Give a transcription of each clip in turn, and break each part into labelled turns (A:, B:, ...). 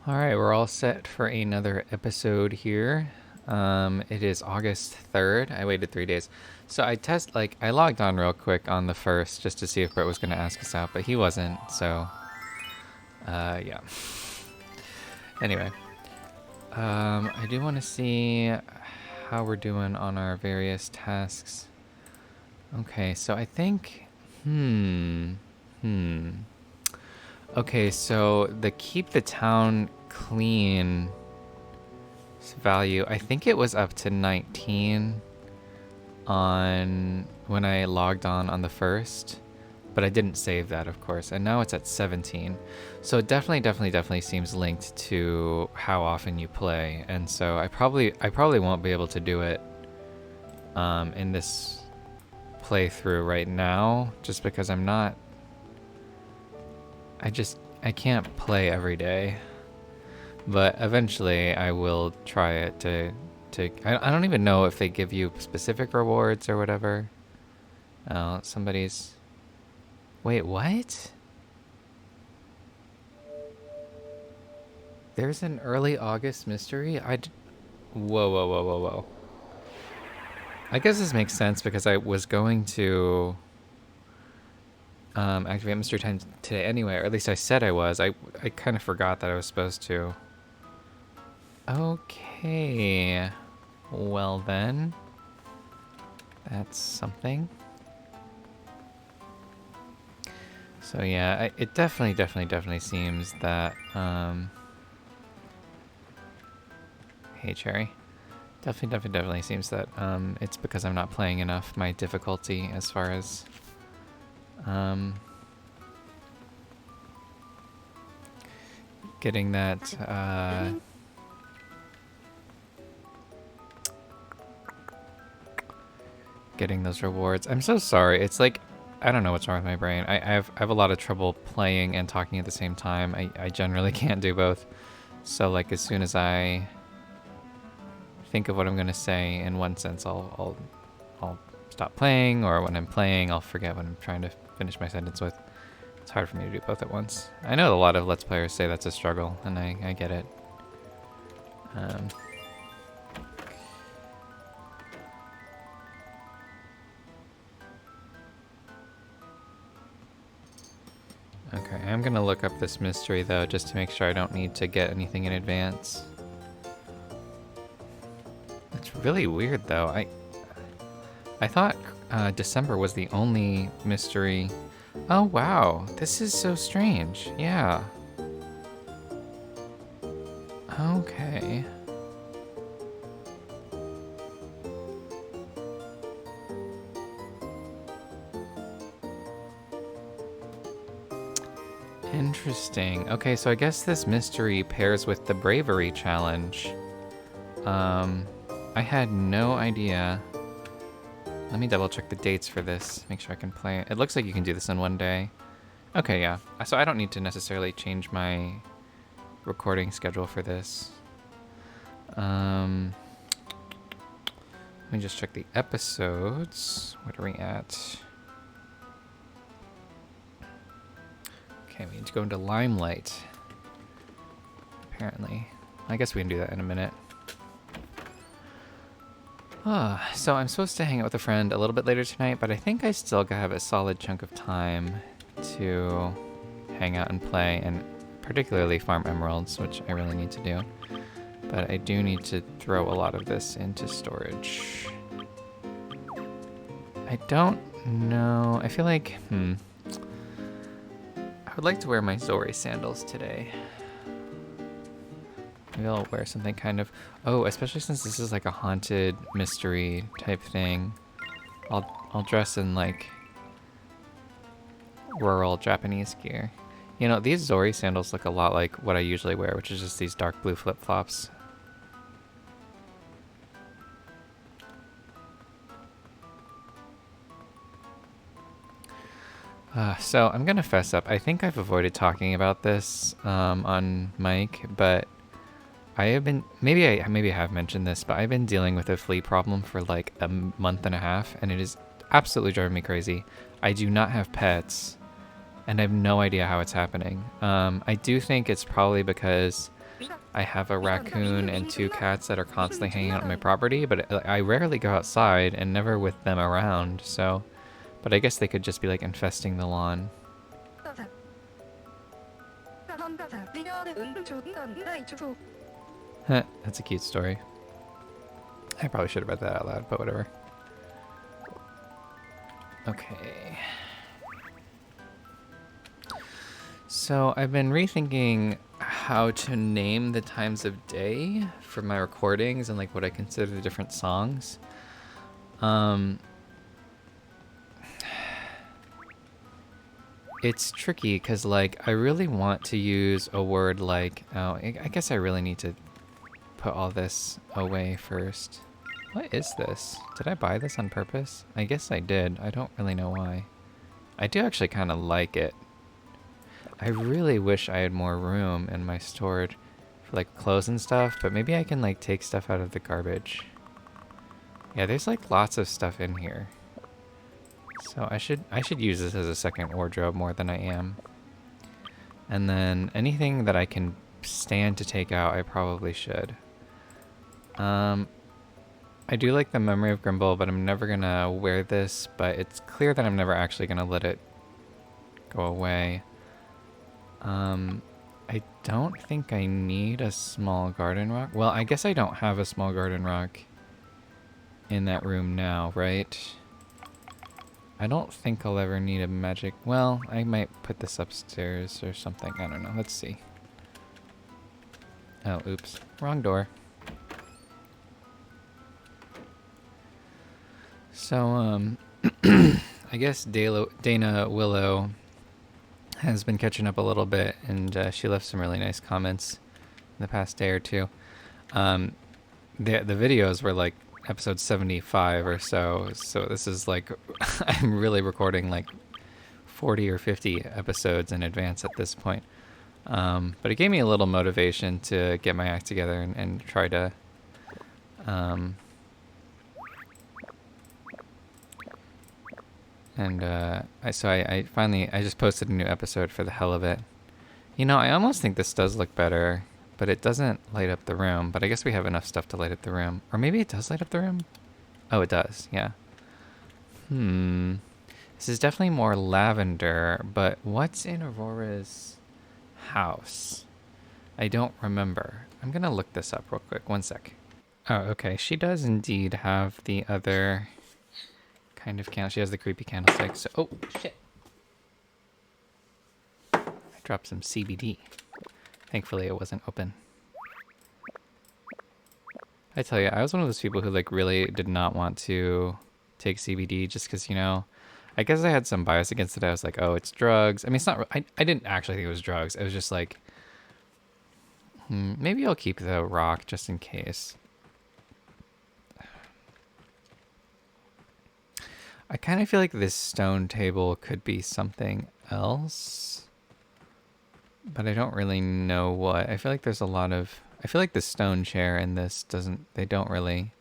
A: All right, we're all set for another episode here. It is August 3rd. I waited 3 days. So I logged on real quick on the 1st just to see if Brett was going to ask us out, but he wasn't. So, yeah. Anyway, I do want to see how we're doing on our various tasks. Okay, so I think, Okay, so the keep the town clean value, I think it was up to 19 on when I logged on the 1st, but I didn't save that, of course, and now it's at 17. So it definitely seems linked to how often you play, and so I probably won't be able to do it in this playthrough right now, just because I can't play every day, but eventually I will try it I don't even know if they give you specific rewards or whatever. Oh, wait, what? There's an early August mystery? Whoa. I guess this makes sense because I was going to activate mystery time today anyway, or at least I said I was. I kind of forgot that I was supposed to. Okay. Well then. That's something. So yeah, it definitely seems that, hey Cherry. Definitely seems that, it's because I'm not playing enough. My difficulty as far as, getting that, getting those rewards. I'm so sorry. It's like, I don't know what's wrong with my brain. I have a lot of trouble playing and talking at the same time. I generally can't do both. So like as soon as I think of what I'm gonna say in one sense, I'll stop playing, or when I'm playing, I'll forget what I'm trying to finish my sentence with. It's hard for me to do both at once. I know a lot of Let's Players say that's a struggle, and I get it. Okay, I'm gonna look up this mystery though, just to make sure I don't need to get anything in advance. It's really weird though. I thought December was the only mystery. Oh wow, this is so strange. Yeah. Okay. Interesting. Okay, so I guess this mystery pairs with the bravery challenge. I had no idea. Let me double check the dates for this, make sure I can play it. It looks like you can do this in one day. Okay, yeah. So I don't need to necessarily change my recording schedule for this. Let me just check the episodes. What are we at? Okay, we need to go into Limelight. Apparently. I guess we can do that in a minute. So I'm supposed to hang out with a friend a little bit later tonight, but I think I still have a solid chunk of time to hang out and play, and particularly farm emeralds, which I really need to do. But I do need to throw a lot of this into storage. I don't know. I feel like, I would like to wear my Zori sandals today. Maybe I'll wear something kind of... Oh, especially since this is like a haunted mystery type thing. I'll dress in like rural Japanese gear. You know, these Zori sandals look a lot like what I usually wear, which is just these dark blue flip-flops. So I'm gonna fess up. I think I've avoided talking about this on mic, but I have been, maybe I have mentioned this, but I've been dealing with a flea problem for like a month and a half, and it is absolutely driving me crazy. I do not have pets, and I have no idea how it's happening. I do think it's probably because I have a raccoon and 2 cats that are constantly hanging out on my property, but I rarely go outside and never with them around, so... But I guess they could just be, like, infesting the lawn. That's a cute story. I probably should have read that out loud, but whatever. Okay. So I've been rethinking how to name the times of day for my recordings and like what I consider the different songs. It's tricky because like I really want to use a word like, oh, I guess I really need to put all this away first. What is this? Did I buy this on purpose? I guess I did. I don't really know why. I do actually kind of like it. I really wish I had more room in my storage for like clothes and stuff, but maybe I can like take stuff out of the garbage. Yeah, there's like lots of stuff in here. So I should use this as a second wardrobe more than I am. And then anything that I can stand to take out, I probably should. I do like the memory of Grimble, but I'm never gonna wear this, but it's clear that I'm never actually gonna let it go away. I don't think I need a small garden rock. Well, I guess I don't have a small garden rock in that room now, right? I don't think I'll ever need a magic... Well, I might put this upstairs or something. I don't know. Let's see. Oh, oops. Wrong door. So, I guess Dana Willow has been catching up a little bit, and she left some really nice comments in the past day or two. The videos were like episode 75 or so, so this is like, I'm really recording like 40 or 50 episodes in advance at this point. But it gave me a little motivation to get my act together and try to... I finally just posted a new episode for the hell of it. You know, I almost think this does look better, but it doesn't light up the room. But I guess we have enough stuff to light up the room. Or maybe it does light up the room? Oh, it does, yeah. This is definitely more lavender, but what's in Aurora's house? I don't remember. I'm gonna look this up real quick. One sec. Oh, okay. She does indeed have the other... kind of candle. She has the creepy candlestick. So, oh shit! I dropped some CBD. Thankfully, it wasn't open. I tell you, I was one of those people who like really did not want to take CBD just because, you know, I guess I had some bias against it. I was like, oh, it's drugs. I mean, it's not. I didn't actually think it was drugs. It was just like, maybe I'll keep the rock just in case. I kind of feel like this stone table could be something else, but I don't really know what. I feel like there's a lot of... I feel like the stone chair and this doesn't... They don't really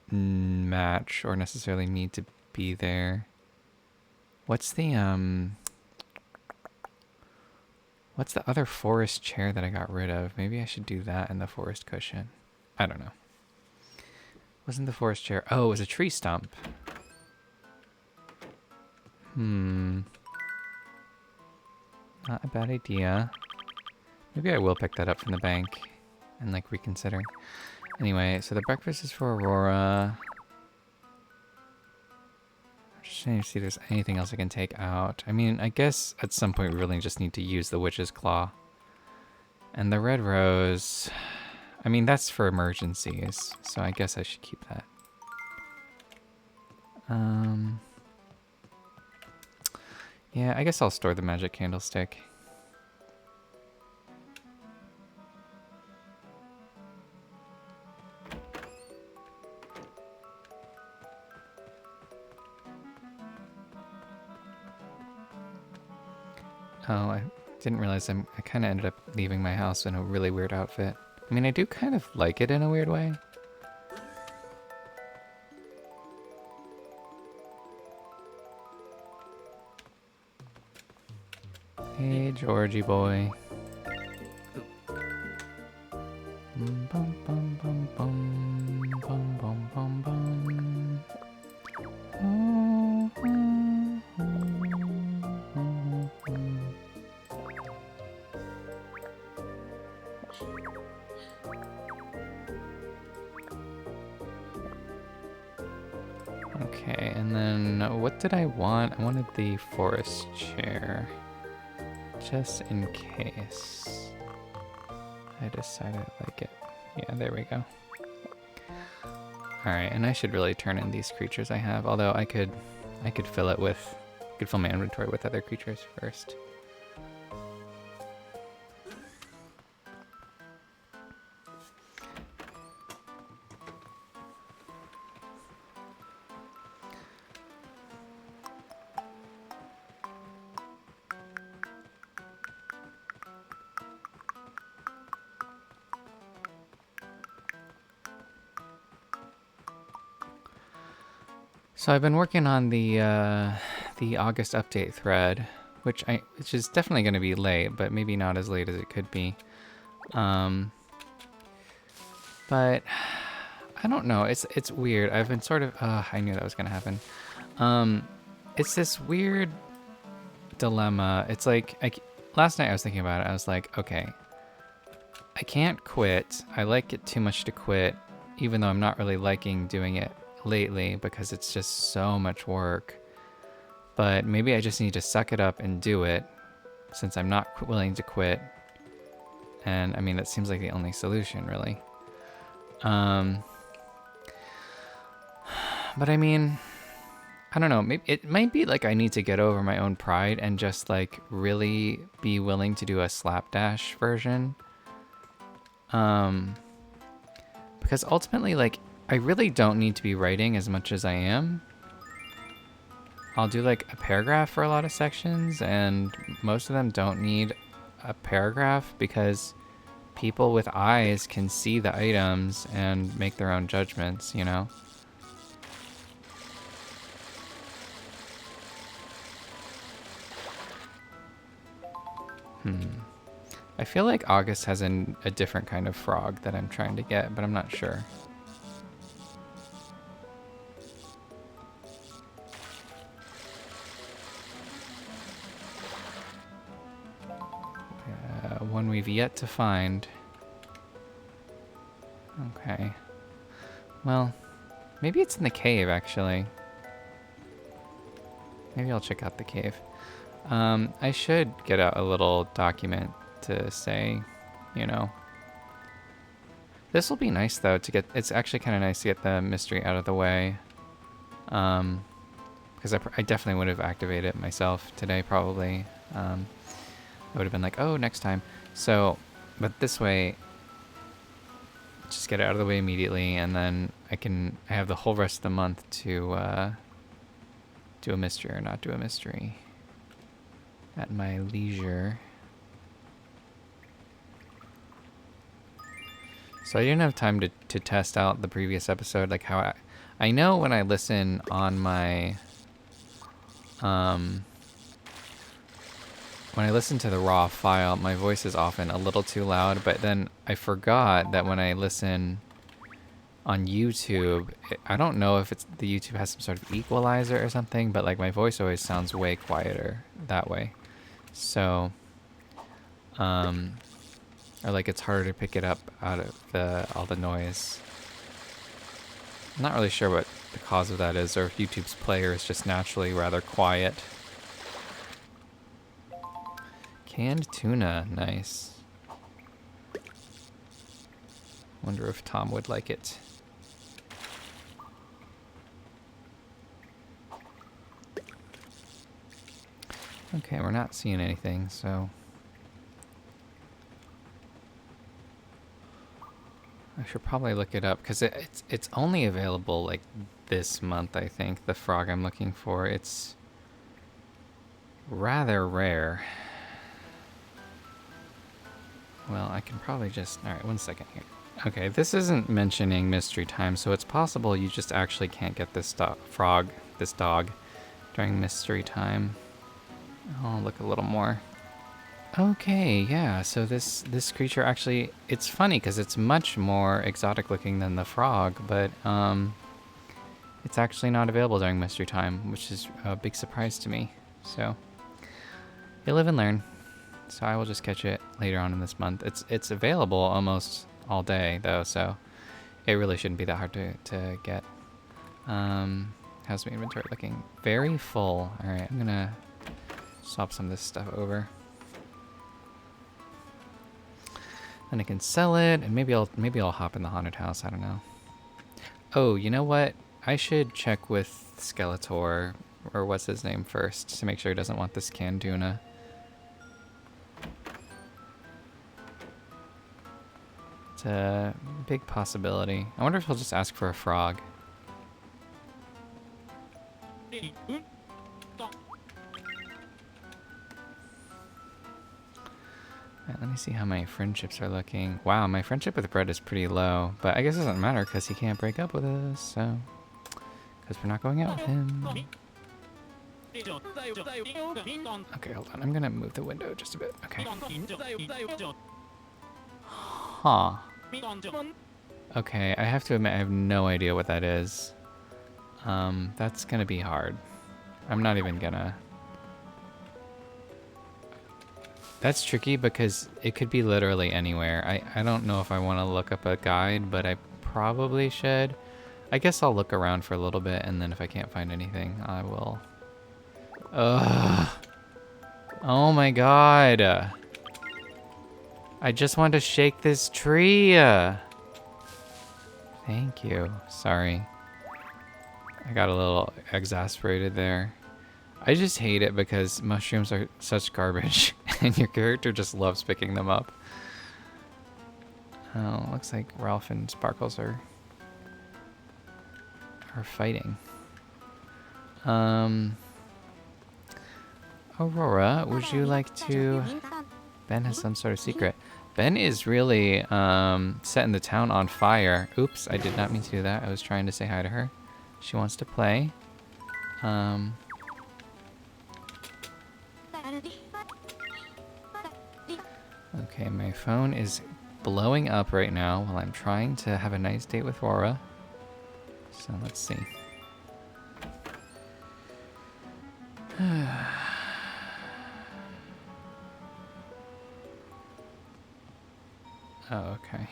A: match or necessarily need to be there. What's the other forest chair that I got rid of? Maybe I should do that in the forest cushion. I don't know. Wasn't the forest chair... Oh, it was a tree stump. Not a bad idea. Maybe I will pick that up from the bank and, like, reconsider. Anyway, so the breakfast is for Aurora. I'm just trying to see if there's anything else I can take out. I mean, I guess at some point we really just need to use the witch's claw. And the red rose... I mean, that's for emergencies, so I guess I should keep that. Yeah, I guess I'll store the magic candlestick. Oh, I didn't realize I kind of ended up leaving my house in a really weird outfit. I mean, I do kind of like it in a weird way. Hey, Georgie boy. Bum, bum, bum, bum, bum, bum, bum, bum. Okay, and then what did I want? I wanted the forest chair. Just in case I decided I like it. Yeah, there we go. Alright, and I should really turn in these creatures I have, although I could fill it with, fill my inventory with other creatures first. So I've been working on the August update thread, which is definitely going to be late, but maybe not as late as it could be. But I don't know. It's weird. I've been sort of. I knew that was going to happen. It's this weird dilemma. It's like last night I was thinking about it. I was like, okay, I can't quit. I like it too much to quit, even though I'm not really liking doing it lately because it's just so much work. But maybe I just need to suck it up and do it since I'm not willing to quit. And I mean, that seems like the only solution, really. But I mean, I don't know. Maybe it might be like I need to get over my own pride and just like really be willing to do a slapdash version. Because ultimately, like, I really don't need to be writing as much as I am. I'll do like a paragraph for a lot of sections, and most of them don't need a paragraph because people with eyes can see the items and make their own judgments, you know? I feel like August has a different kind of frog that I'm trying to get, but I'm not sure. One we've yet to find. Okay. Well, maybe it's in the cave, actually. Maybe I'll check out the cave. I should get out a little document to say, you know. This will be nice, though, to get... It's actually kind of nice to get the mystery out of the way. Because I definitely would have activated it myself today, probably. I would have been like, oh, next time. So, but this way, just get it out of the way immediately, and then I have the whole rest of the month to do a mystery or not do a mystery at my leisure. So I didn't have time to test out the previous episode, like how I know when I listen on my when I listen to the raw file, my voice is often a little too loud, but then I forgot that when I listen on YouTube, I don't know if it's the YouTube has some sort of equalizer or something, but like my voice always sounds way quieter that way. So, or like it's harder to pick it up out of all the noise. I'm not really sure what the cause of that is, or if YouTube's player is just naturally rather quiet. Canned tuna, nice. Wonder if Tom would like it. Okay, we're not seeing anything, so I should probably look it up because it's only available like this month, I think. The frog I'm looking for, it's rather rare. Well, I can probably just... Alright, 1 second here. Okay, this isn't mentioning mystery time, so it's possible you just actually can't get this dog, during mystery time. I'll look a little more. Okay, yeah. So this creature actually, it's funny because it's much more exotic looking than the frog, but it's actually not available during mystery time, which is a big surprise to me. So you live and learn. So I will just catch it later on in this month. It's available almost all day though, so it really shouldn't be that hard to get. How's my inventory looking? Very full. All right, I'm gonna swap some of this stuff over. Then I can sell it, and maybe I'll hop in the haunted house. I don't know. Oh, you know what? I should check with Skeletor, or what's his name, first to make sure he doesn't want this canned tuna. It's a big possibility. I wonder if he'll just ask for a frog. Alright, let me see how my friendships are looking. Wow, my friendship with Brett is pretty low, but I guess it doesn't matter because he can't break up with us, so... Because we're not going out with him. Okay, hold on. I'm gonna move the window just a bit. Okay. Huh. Okay, I have to admit I have no idea what that is. That's gonna be hard. I'm not even gonna... That's tricky because it could be literally anywhere. I don't know if I want to look up a guide, but I probably should. I guess I'll look around for a little bit, and then if I can't find anything, I will... Ugh. Oh my god. I just want to shake this tree. Thank you. Sorry. I got a little exasperated there. I just hate it because mushrooms are such garbage and your character just loves picking them up. Oh, looks like Ralph and Sparkles are fighting. Aurora, would you like to... Ben has some sort of secret. Ben is really setting the town on fire. Oops, I did not mean to do that. I was trying to say hi to her. She wants to play. Okay, my phone is blowing up right now while I'm trying to have a nice date with Aurora. So let's see. Oh, okay.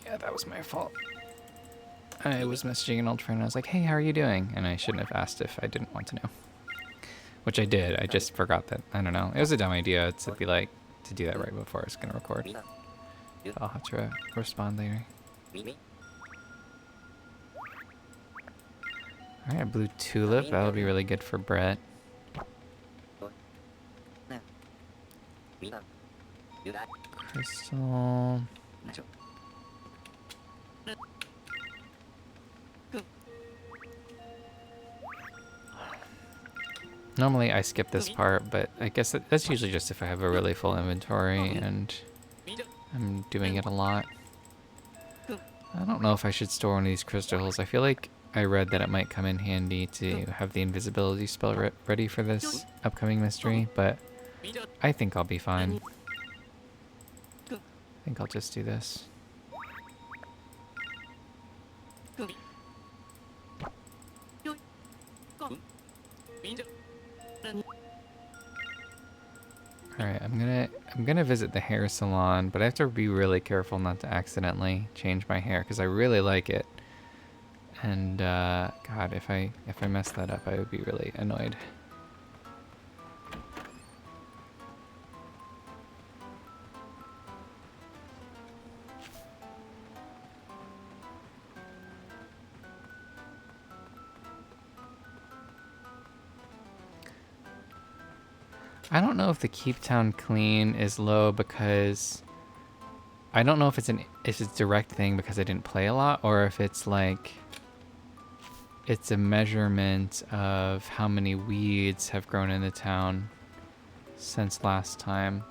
A: Yeah, that was my fault. I was messaging an old friend and I was like, hey, how are you doing? And I shouldn't have asked if I didn't want to know. Which I did, I just forgot that. I don't know. It was a dumb idea to be like, to do that right before I was gonna record. I'll have to respond later. Alright, a blue tulip. That'll be really good for Brett. Crystal. Normally I skip this part, but I guess that's usually just if I have a really full inventory and I'm doing it a lot. I don't know if I should store one of these crystals. I feel like I read that it might come in handy to have the invisibility spell ready for this upcoming mystery, but I think I'll be fine. I think I'll just do this. Alright, I'm gonna visit the hair salon, but I have to be really careful not to accidentally change my hair because I really like it. And God, if I mess that up, I would be really annoyed. I don't know if the keep town clean is low because I don't know if it's a direct thing because I didn't play a lot, or if it's like it's a measurement of how many weeds have grown in the town since last time.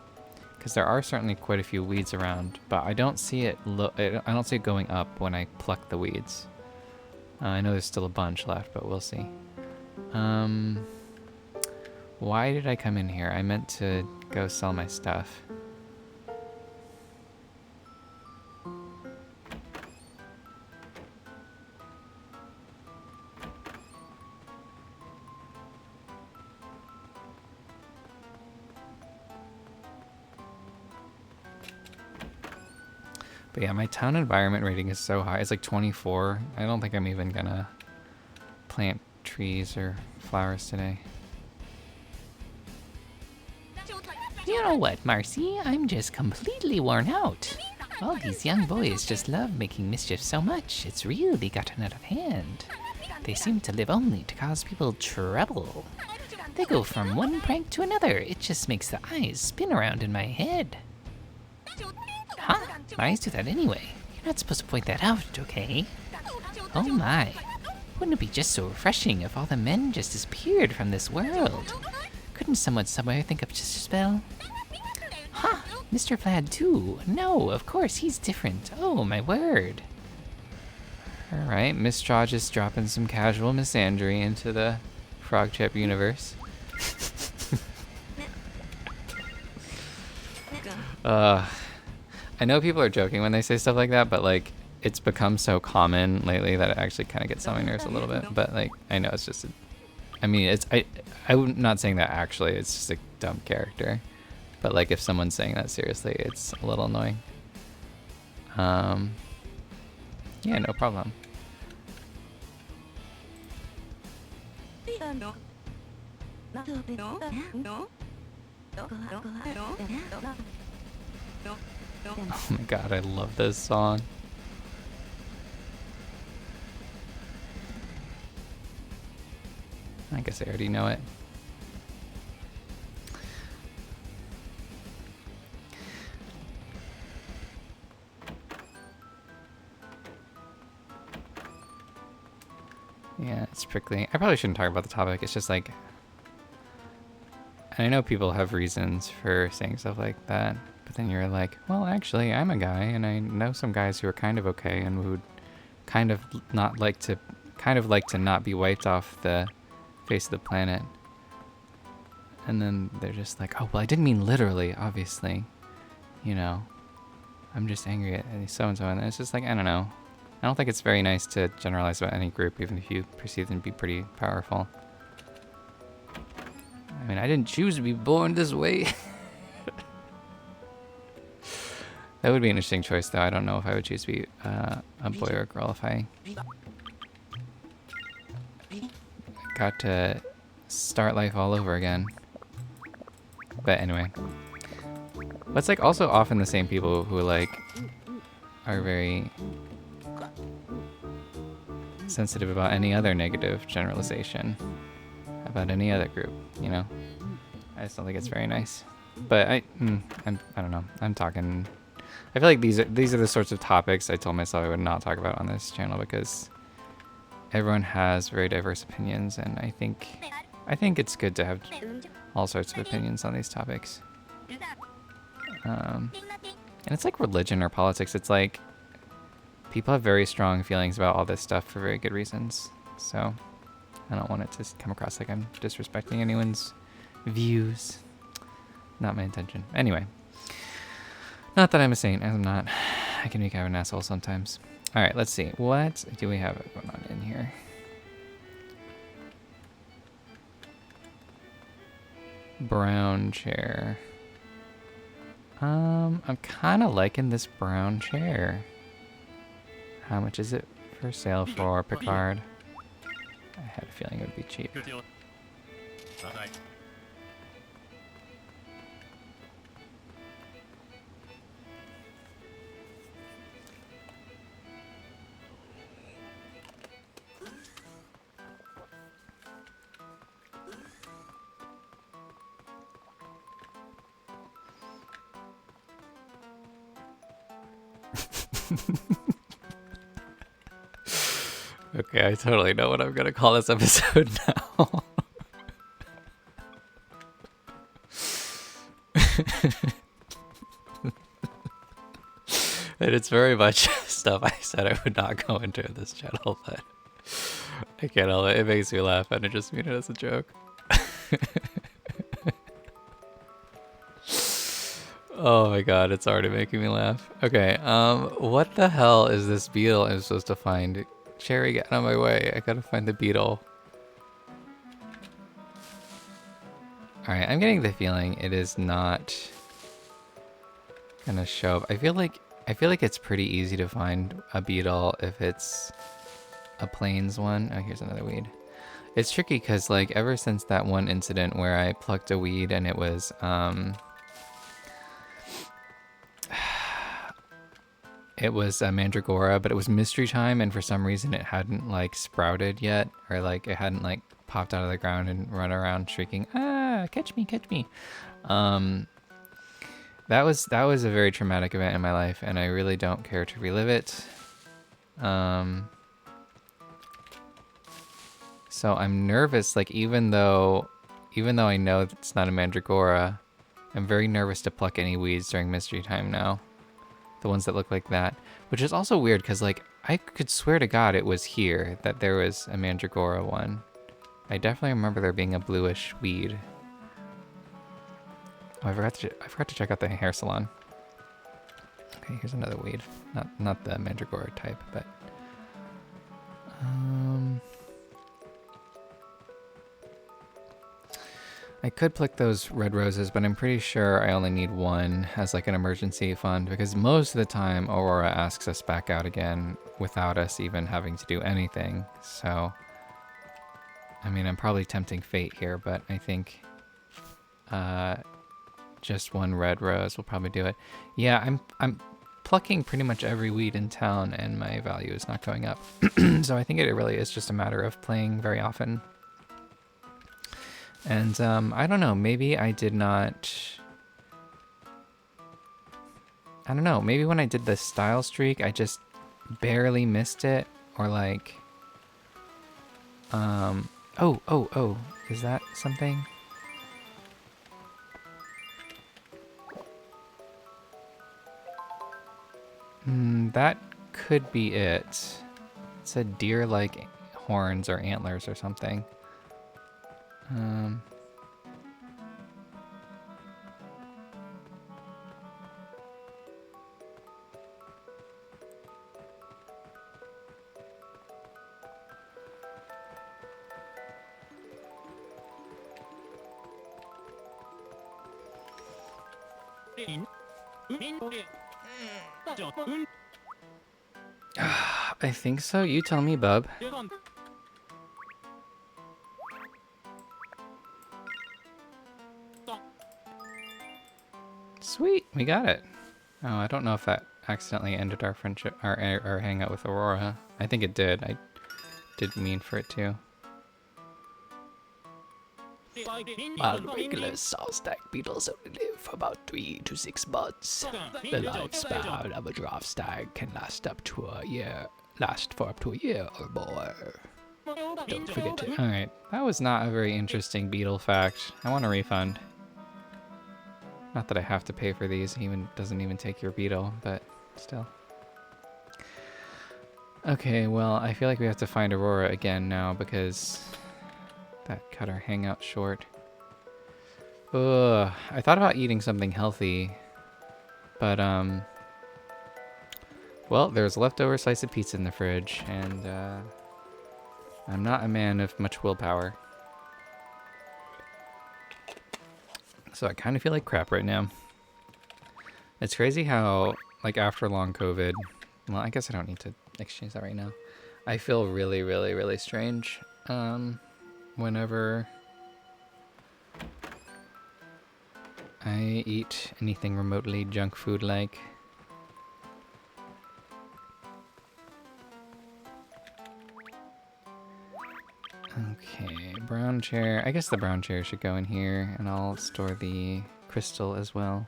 A: Because there are certainly quite a few weeds around, but I don't see it. I don't see it going up when I pluck the weeds. I know there's still a bunch left, but we'll see. Why did I come in here? I meant to go sell my stuff. But yeah, my town environment rating is so high. It's like 24. I don't think I'm even gonna plant trees or flowers today.
B: You know what, Marcy? I'm just completely worn out. All these young boys just love making mischief so much, it's really gotten out of hand. They seem to live only to cause people trouble. They go from one prank to another. It just makes the eyes spin around in my head. Huh? Eyes do that anyway. You're not supposed to point that out, okay? Oh my. Wouldn't it be just so refreshing if all the men just disappeared from this world? Couldn't someone somewhere think up just a spell? Huh, Mr. Plaid too. No, of course, he's different. Oh, my word.
A: Alright, Miss Straw just dropping some casual misandry into the Frogtrap universe. I know people are joking when they say stuff like that, but like, it's become so common lately that it actually kind of gets on my nerves a little bit. But like, I know it's just, I'm not saying that actually, it's just a dumb character. But like, if someone's saying that seriously, it's a little annoying. Yeah, no problem. Oh my god, I love this song. I guess I already know it. Yeah, it's prickly. I probably shouldn't talk about the topic. It's just like, I know people have reasons for saying stuff like that, but then you're like, well, actually, I'm a guy, and I know some guys who are kind of okay and who would kind of like to not be wiped off the face of the planet. And then they're just like, oh, well, I didn't mean literally, obviously. You know, I'm just angry at so-and-so. And it's just like, I don't know. I don't think it's very nice to generalize about any group, even if you perceive them to be pretty powerful. I mean, I didn't choose to be born this way. That would be an interesting choice, though. I don't know if I would choose to be a boy or a girl if I got to start life all over again. But anyway. But it's like also often the same people who like are very sensitive about any other negative generalization about any other group, you know? I just don't think it's very nice. But I don't know. I'm talking. I feel like these are the sorts of topics I told myself I would not talk about on this channel because everyone has very diverse opinions, and I think it's good to have all sorts of opinions on these topics. And it's like religion or politics. It's like people have very strong feelings about all this stuff for very good reasons. So I don't want it to come across like I'm disrespecting anyone's views. Not my intention. Anyway. Not that I'm a saint. I'm not. I can be kind of an asshole sometimes. Alright, let's see. What do we have going on in here? Brown chair. I'm kind of liking this brown chair. How much is it for sale for, Picard? I had a feeling it would be cheap. Okay, I totally know what I'm gonna call this episode now. And it's very much stuff I said I would not go into this channel, but I can't help it. It makes me laugh, and I just mean it as a joke. Oh my god, it's already making me laugh. Okay, what the hell is this beetle I'm supposed to find? Cherry, get out of my way. I gotta find the beetle. Alright, I'm getting the feeling it is not gonna show up. I feel like it's pretty easy to find a beetle if it's a plains one. Oh, here's another weed. It's tricky because, like, ever since that one incident where I plucked a weed and it was, it was a mandragora, but it was mystery time, and for some reason it hadn't, like, sprouted yet, or, like, it hadn't, like, popped out of the ground and run around shrieking, ah, catch me, catch me. That was a very traumatic event in my life, and I really don't care to relive it. So I'm nervous, like, even though I know it's not a mandragora, I'm very nervous to pluck any weeds during mystery time now. The ones that look like that. Which is also weird, because, like, I could swear to God it was here that there was a mandragora one. I definitely remember there being a bluish weed. Oh, I forgot to check out the hair salon. Okay, here's another weed. Not the mandragora type, but... I could pluck those red roses, but I'm pretty sure I only need one as like an emergency fund, because most of the time Aurora asks us back out again without us even having to do anything. So, I mean, I'm probably tempting fate here, but I think just one red rose will probably do it. Yeah, I'm plucking pretty much every weed in town, and my value is not going up. So I think it really is just a matter of playing very often. And I don't know, maybe I did not... I don't know, maybe when I did the style streak, I just barely missed it, or like... Oh, is that something? That could be it. It said deer-like horns or antlers or something. I think so. You tell me, bub. Sweet, we got it. Oh, I don't know if that accidentally ended our friendship, our hangout with Aurora. I think it did. I did mean for it to.
B: While regular saw-stack beetles only live for about 3 to 6 months, the lifespan of a draft stag can last for up to a year or more. Don't forget to...
A: Alright, that was not a very interesting beetle fact. I want a refund. Not that I have to pay for these, doesn't even take your beetle, but still. Okay, well, I feel like we have to find Aurora again now, because that cut our hangout short. Ugh, I thought about eating something healthy, but, well, there's a leftover slice of pizza in the fridge, and, I'm not a man of much willpower. So I kind of feel like crap right now. It's crazy how, like, after long COVID, well, I guess I don't need to exchange that right now. I feel really, really, really strange, whenever I eat anything remotely junk food-like. Okay, brown chair. I guess the brown chair should go in here, and I'll store the crystal as well.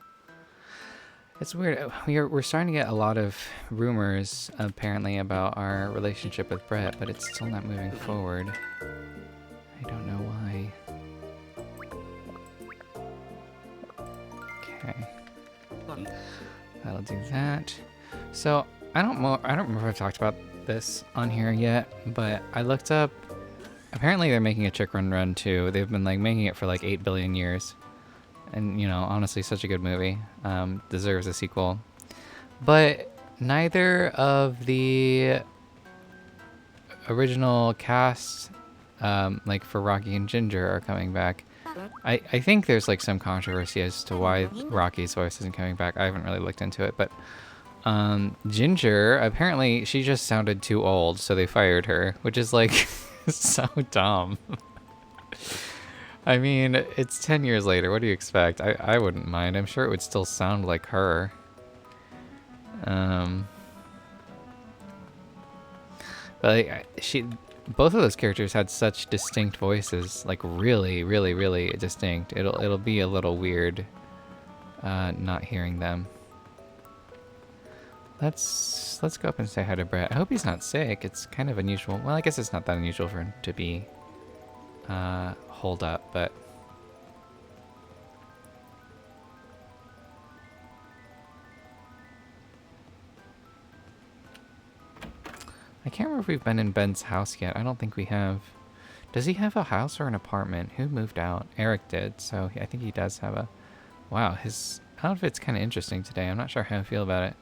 A: It's weird. We're starting to get a lot of rumors, apparently, about our relationship with Brett, but it's still not moving forward. I don't know why. Okay. That'll do that. So, I don't remember if I've talked about this on here yet, but I looked up apparently they're making a Chick Run Run too. They've been like making it for like 8 billion years. And, you know, honestly, such a good movie. Deserves a sequel. But neither of the original cast, like for Rocky and Ginger, are coming back. I think there's like some controversy as to why Rocky's voice isn't coming back. I haven't really looked into it, but Ginger, apparently she just sounded too old, so they fired her, which is like so dumb. I mean, it's 10 years later. What do you expect? I wouldn't mind. I'm sure it would still sound like her. But like, both of those characters had such distinct voices, like really, really, really distinct. It'll be a little weird, not hearing them. Let's go up and say hi to Brett. I hope he's not sick. It's kind of unusual. Well, I guess it's not that unusual for him to be holed up, but I can't remember if we've been in Ben's house yet. I don't think we have. Does he have a house or an apartment? Who moved out? Eric did, so I think he does have a... Wow, his outfit's kind of interesting today. I'm not sure how I feel about it.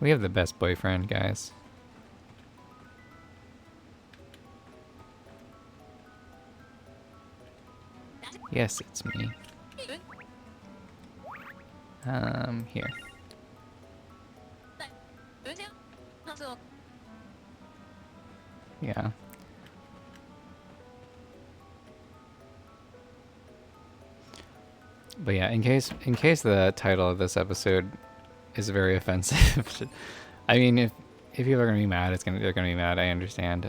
A: We have the best boyfriend, guys. Yes, it's me. Here. Yeah. But yeah, in case the title of this episode is very offensive, I mean, if people are gonna be mad, they're gonna be mad. I understand,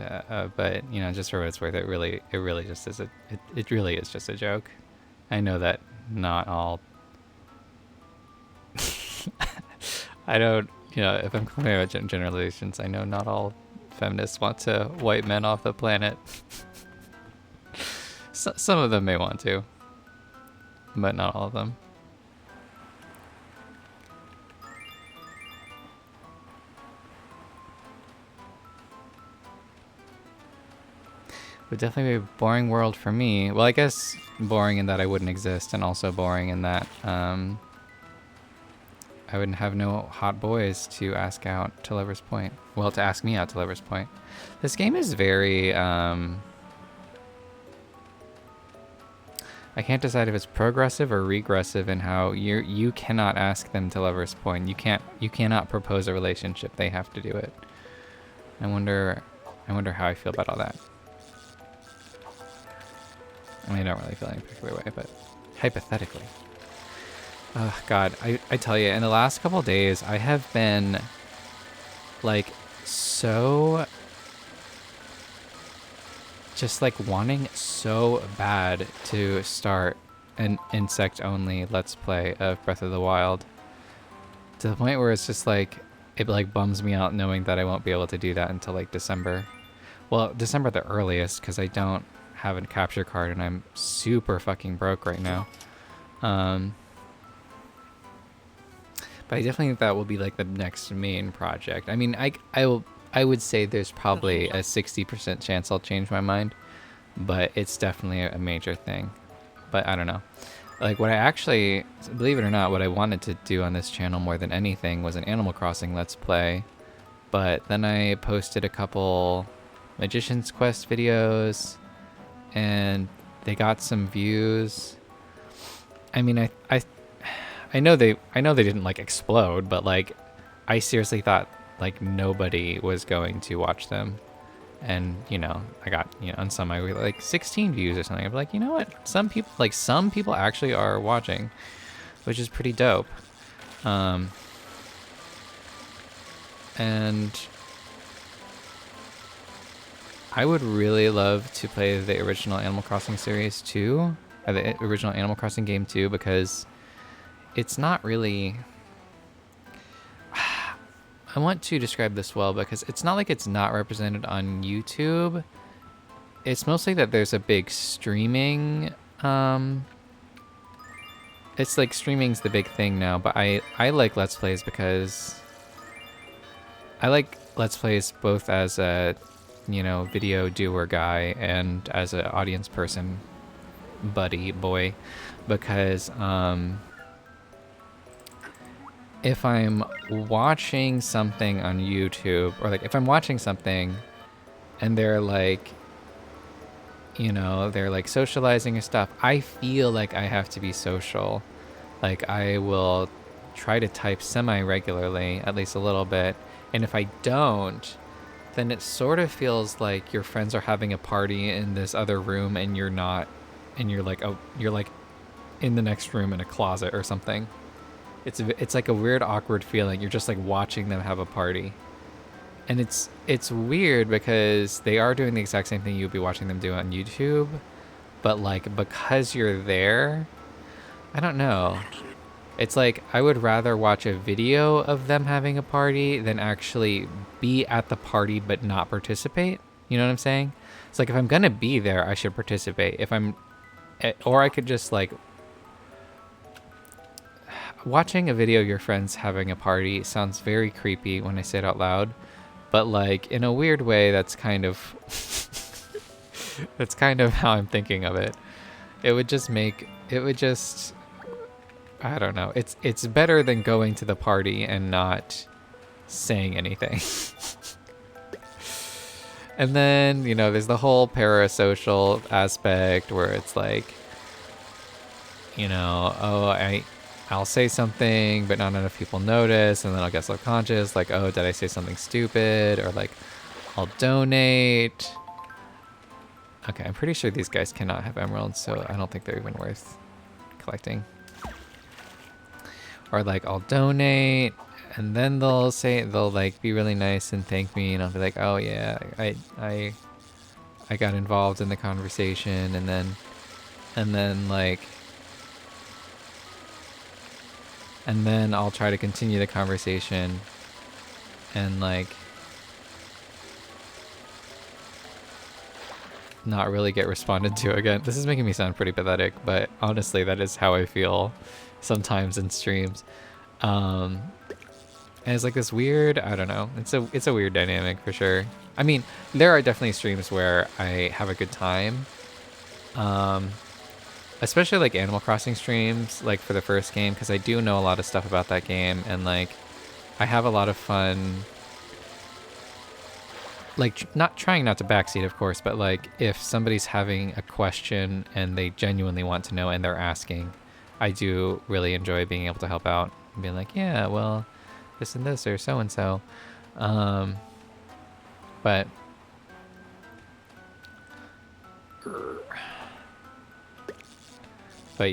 A: but you know, just for what it's worth, it really just is it really is just a joke. I know that not all. I don't, you know, if I'm complaining about generalizations, I know not all feminists want to wipe men off the planet. Some of them may want to, but not all of them. Would definitely be a boring world for me. Well, I guess boring in that I wouldn't exist, and also boring in that I wouldn't have no hot boys to ask out to Lover's Point. Well, to ask me out to Lover's Point. This game is very I can't decide if it's progressive or regressive in how you cannot ask them to Lover's Point. You cannot propose a relationship. They have to do it. I wonder how I feel about all that. I mean, I don't really feel any particular way, but hypothetically. Oh, God, I tell you, in the last couple days, I have been, like, so... just, like, wanting so bad to start an insect-only Let's Play of Breath of the Wild. To the point where it's just, like, it, like, bums me out knowing that I won't be able to do that until, like, December. Well, December at the earliest, because I don't have a capture card and I'm super fucking broke right now. But I definitely think that will be like the next main project. I mean, I would say there's probably a 60% chance I'll change my mind, but it's definitely a major thing. But I don't know. Like, what I actually, believe it or not, what I wanted to do on this channel more than anything was an Animal Crossing Let's Play. But then I posted a couple Magician's Quest videos, and they got some views. I mean, I know they didn't like explode, but like I seriously thought like nobody was going to watch them. And you know, I got, you know, on some I got like 16 views or something. I'm like, you know what? Some people actually are watching, which is pretty dope. And I would really love to play the original Animal Crossing series too, or the original Animal Crossing game too, because it's not really... I want to describe this well, because it's not like it's not represented on YouTube, it's mostly that there's a big streaming, it's like streaming's the big thing now, but I like Let's Plays because I like Let's Plays both as a, you know, video doer guy and as an audience person, buddy, boy, because if I'm watching something on YouTube, or like if I'm watching something and they're like, you know, they're like socializing and stuff, I feel like I have to be social. Like I will try to type semi-regularly, at least a little bit. And if I don't, then it sort of feels like your friends are having a party in this other room and you're not, and you're like, oh, you're like in the next room in a closet or something. It's like a weird, awkward feeling. You're just like watching them have a party. And it's weird because they are doing the exact same thing you'd be watching them do on YouTube, but like because you're there, I don't know. It's like I would rather watch a video of them having a party than actually be at the party but not participate. You know what I'm saying? It's like if I'm gonna be there, I should participate. If I'm, or I could just like watching a video of your friends having a party sounds very creepy when I say it out loud, but like in a weird way, that's kind of that's kind of how I'm thinking of it. It would just I don't know. It's better than going to the party and not saying anything. And then, you know, there's the whole parasocial aspect where it's like, you know, oh, I'll say something, but not enough people notice, and then I'll get self-conscious, like, oh, did I say something stupid? Or like, I'll donate. Okay, I'm pretty sure these guys cannot have emeralds, so I don't think they're even worth collecting. Or like, I'll donate, and then they'll like be really nice and thank me, and I'll be like, oh yeah, I got involved in the conversation, and then like, and then I'll try to continue the conversation and like not really get responded to again. This is making me sound pretty pathetic, but honestly, that is how I feel sometimes in streams. And it's like this weird, I don't know, it's a weird dynamic for sure. I mean, there are definitely streams where I have a good time. Especially like Animal Crossing streams, like for the first game, because I do know a lot of stuff about that game, and like I have a lot of fun. Like not trying not to backseat, of course, but like if somebody's having a question and they genuinely want to know and they're asking, I do really enjoy being able to help out and being like, yeah, well, this and this or so and so. But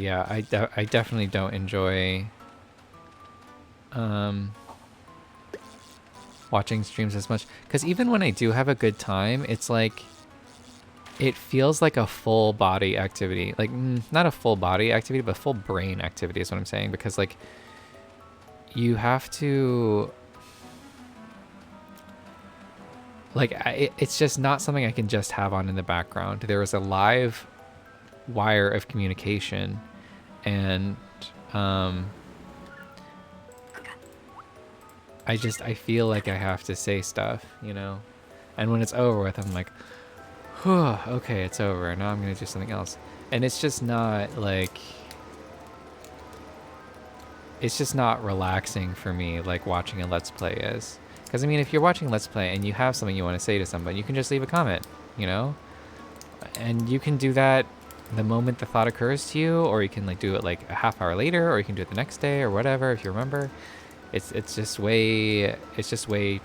A: yeah, I definitely don't enjoy watching streams as much, because even when I do have a good time, it's like it feels like a full body activity, like not a full body activity, but full brain activity is what I'm saying, because like you have to like it's just not something I can just have on in the background. There is a live wire of communication, and I feel like I have to say stuff, you know, and when it's over with, I'm like, whew, okay, it's over, now I'm gonna do something else. And it's just not like, it's just not relaxing for me like watching a Let's Play is. Because I mean, if you're watching a Let's Play and you have something you want to say to somebody, you can just leave a comment, you know, and you can do that the moment the thought occurs to you, or you can like do it like a half hour later, or you can do it the next day or whatever if you remember. It's just way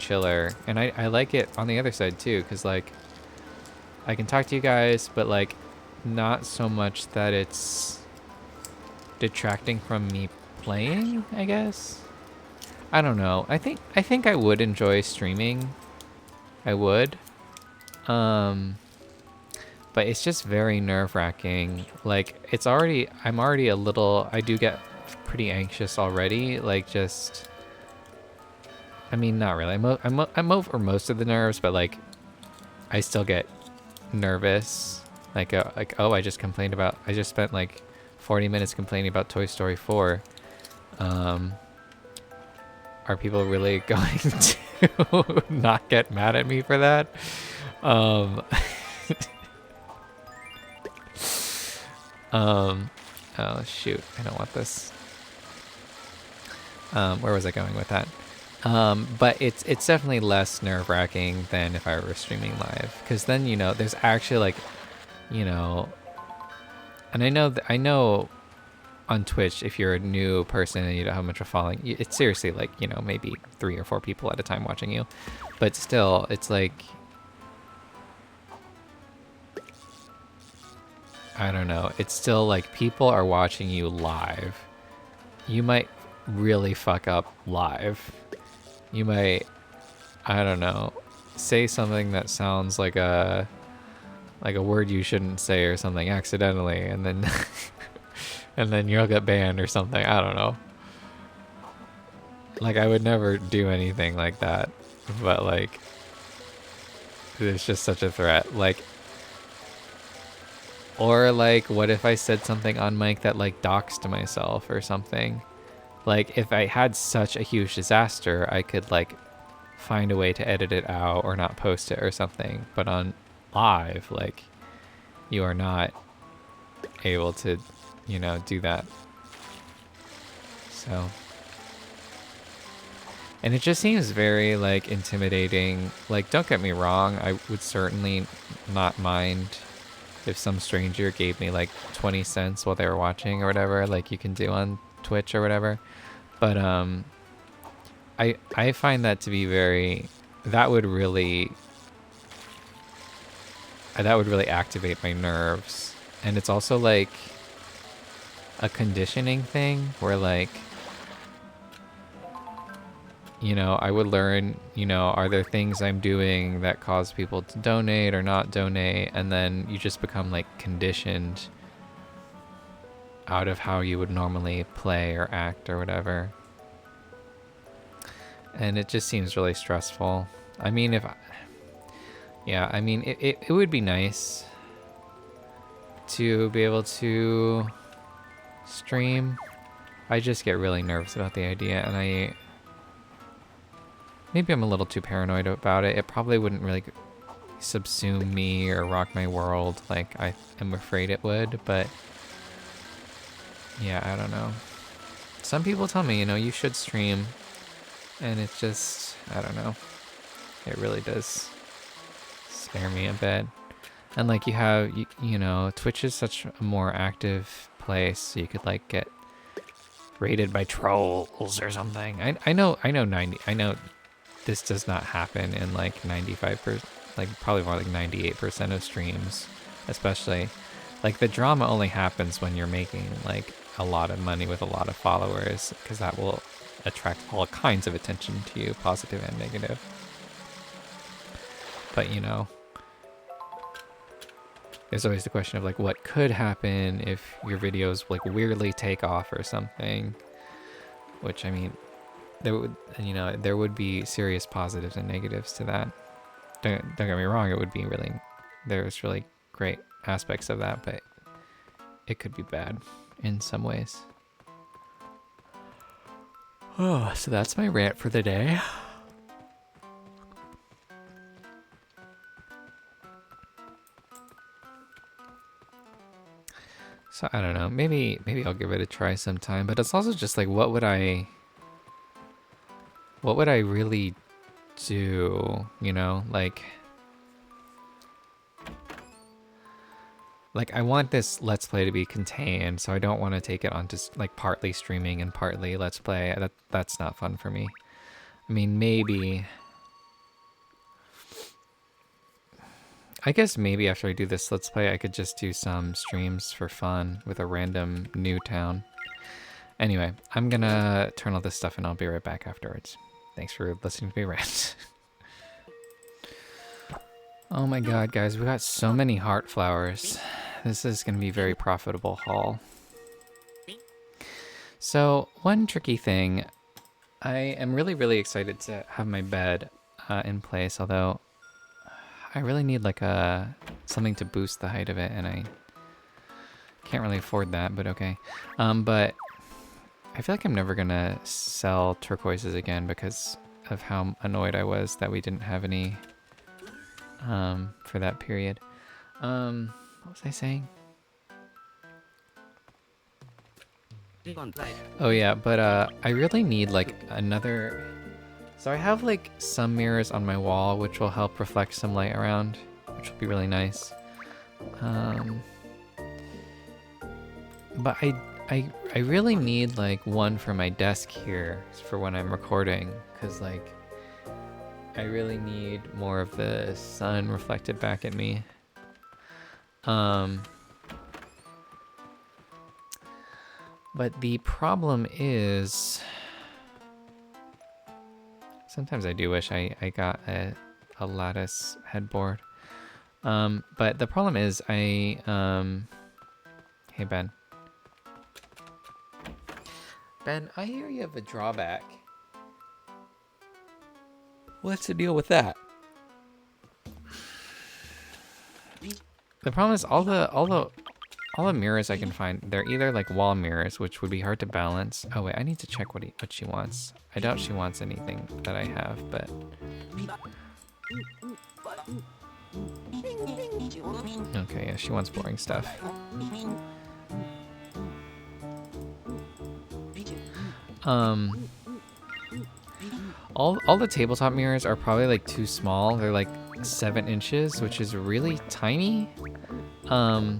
A: chiller, and I like it on the other side too, because like I can talk to you guys, but like not so much that it's detracting from me playing, I guess. I don't know. I think I would enjoy streaming. I would. But it's just very nerve-wracking. Like I'm already a little, I do get pretty anxious already, like just, I mean, not really. I'm over most of the nerves, but like I still get nervous. Like oh, I just spent like 40 minutes complaining about Toy Story 4. Are people really going to not get mad at me for that? Um, oh shoot, I don't want this. Where was I going with that? But it's definitely less nerve-wracking than if I were streaming live, because then, you know, there's actually like, you know, and I know on Twitch, if you're a new person and you don't have much of a following, it's seriously like, you know, maybe 3 or 4 people at a time watching you, but still, it's like, I don't know, it's still like people are watching you live. You might really fuck up live. You might, I don't know, say something that sounds like a word you shouldn't say or something accidentally, and then and then you'll get banned or something. I don't know. Like, I would never do anything like that, but like, it's just such a threat. Like, or like, what if I said something on mic that like doxed myself or something? Like, if I had such a huge disaster, I could like find a way to edit it out or not post it or something. But on live, like, you are not able to, you know, do that. So, and it just seems very like intimidating. Like, don't get me wrong, I would certainly not mind if some stranger gave me like 20 cents while they were watching or whatever, like you can do on Twitch or whatever. But I find that to be very, that would really activate my nerves. And it's also like a conditioning thing where, like, you know, I would learn, you know, are there things I'm doing that cause people to donate or not donate? And then you just become like conditioned out of how you would normally play or act or whatever. And it just seems really stressful. I mean, I mean, it would be nice to be able to stream. I just get really nervous about the idea, and maybe I'm a little too paranoid about it. It probably wouldn't really subsume me or rock my world like I am afraid it would, but yeah, I don't know. Some people tell me, you know, you should stream, and it's just, I don't know. It really does scare me a bit. And like, you have, you know, Twitch is such a more active place, so you could like get raided by trolls or something. I know this does not happen in like 95%, like probably more like 98% of streams, especially. Like, the drama only happens when you're making like a lot of money with a lot of followers, because that will attract all kinds of attention to you, positive and negative. But, you know, there's always the question of like, what could happen if your videos like weirdly take off or something, which, I mean, there would, you know, there would be serious positives and negatives to that. Don't get me wrong, it would be really, there's really great aspects of that, but it could be bad in some ways. Oh, so that's my rant for the day. So I don't know, maybe I'll give it a try sometime, but it's also just like, what would I really do, you know? Like I want this Let's Play to be contained, so I don't want to take it onto like partly streaming and partly Let's Play. That's not fun for me. I mean, maybe, I guess maybe after I do this Let's Play, I could just do some streams for fun with a random new town. Anyway, I'm gonna turn all this stuff and I'll be right back afterwards. Thanks for listening to me rant. Oh my god, guys, we got so many heart flowers. This is gonna be a very profitable haul. So, one tricky thing, I am really excited to have my bed in place, although I really need like something to boost the height of it, and I can't really afford that, but okay. But I feel like I'm never gonna sell turquoises again because of how annoyed I was that we didn't have any for that period. What was I saying? Oh yeah, but I really need like another. So I have like some mirrors on my wall which will help reflect some light around, which will be really nice. But I really need like one for my desk here for when I'm recording, because like I really need more of the sun reflected back at me. But the problem is sometimes I do wish I got a lattice headboard. But the problem is hey Ben. Ben, I hear you have a drawback. What's the deal with that? The problem is all the mirrors I can find, they're either like wall mirrors, which would be hard to balance. Oh wait, I need to check what she wants. I doubt she wants anything that I have, but okay, yeah, she wants boring stuff. All the tabletop mirrors are probably like too small. They're like 7 inches, which is really tiny. I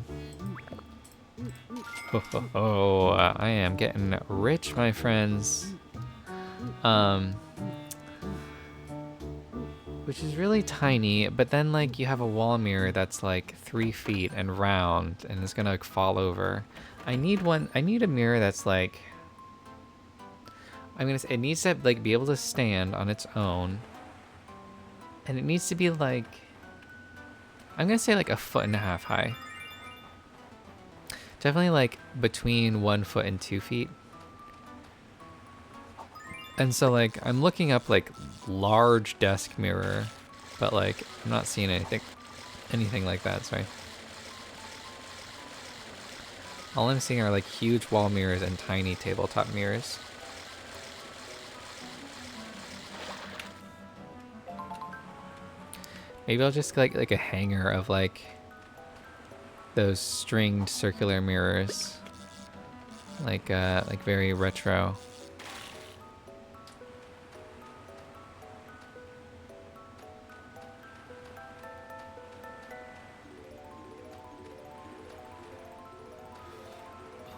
A: am getting rich, my friends. Which is really tiny, but then like you have a wall mirror that's like 3 feet and round and it's gonna like fall over. I need a mirror that's like, it needs to like be able to stand on its own, and it needs to be like, I'm gonna say like 1.5 foot high. Definitely like between 1 foot and 2 feet. And so like I'm looking up like large desk mirror, but like I'm not seeing anything like that. Sorry. All I'm seeing are like huge wall mirrors and tiny tabletop mirrors. Maybe I'll just like a hanger of like those stringed circular mirrors, like very retro.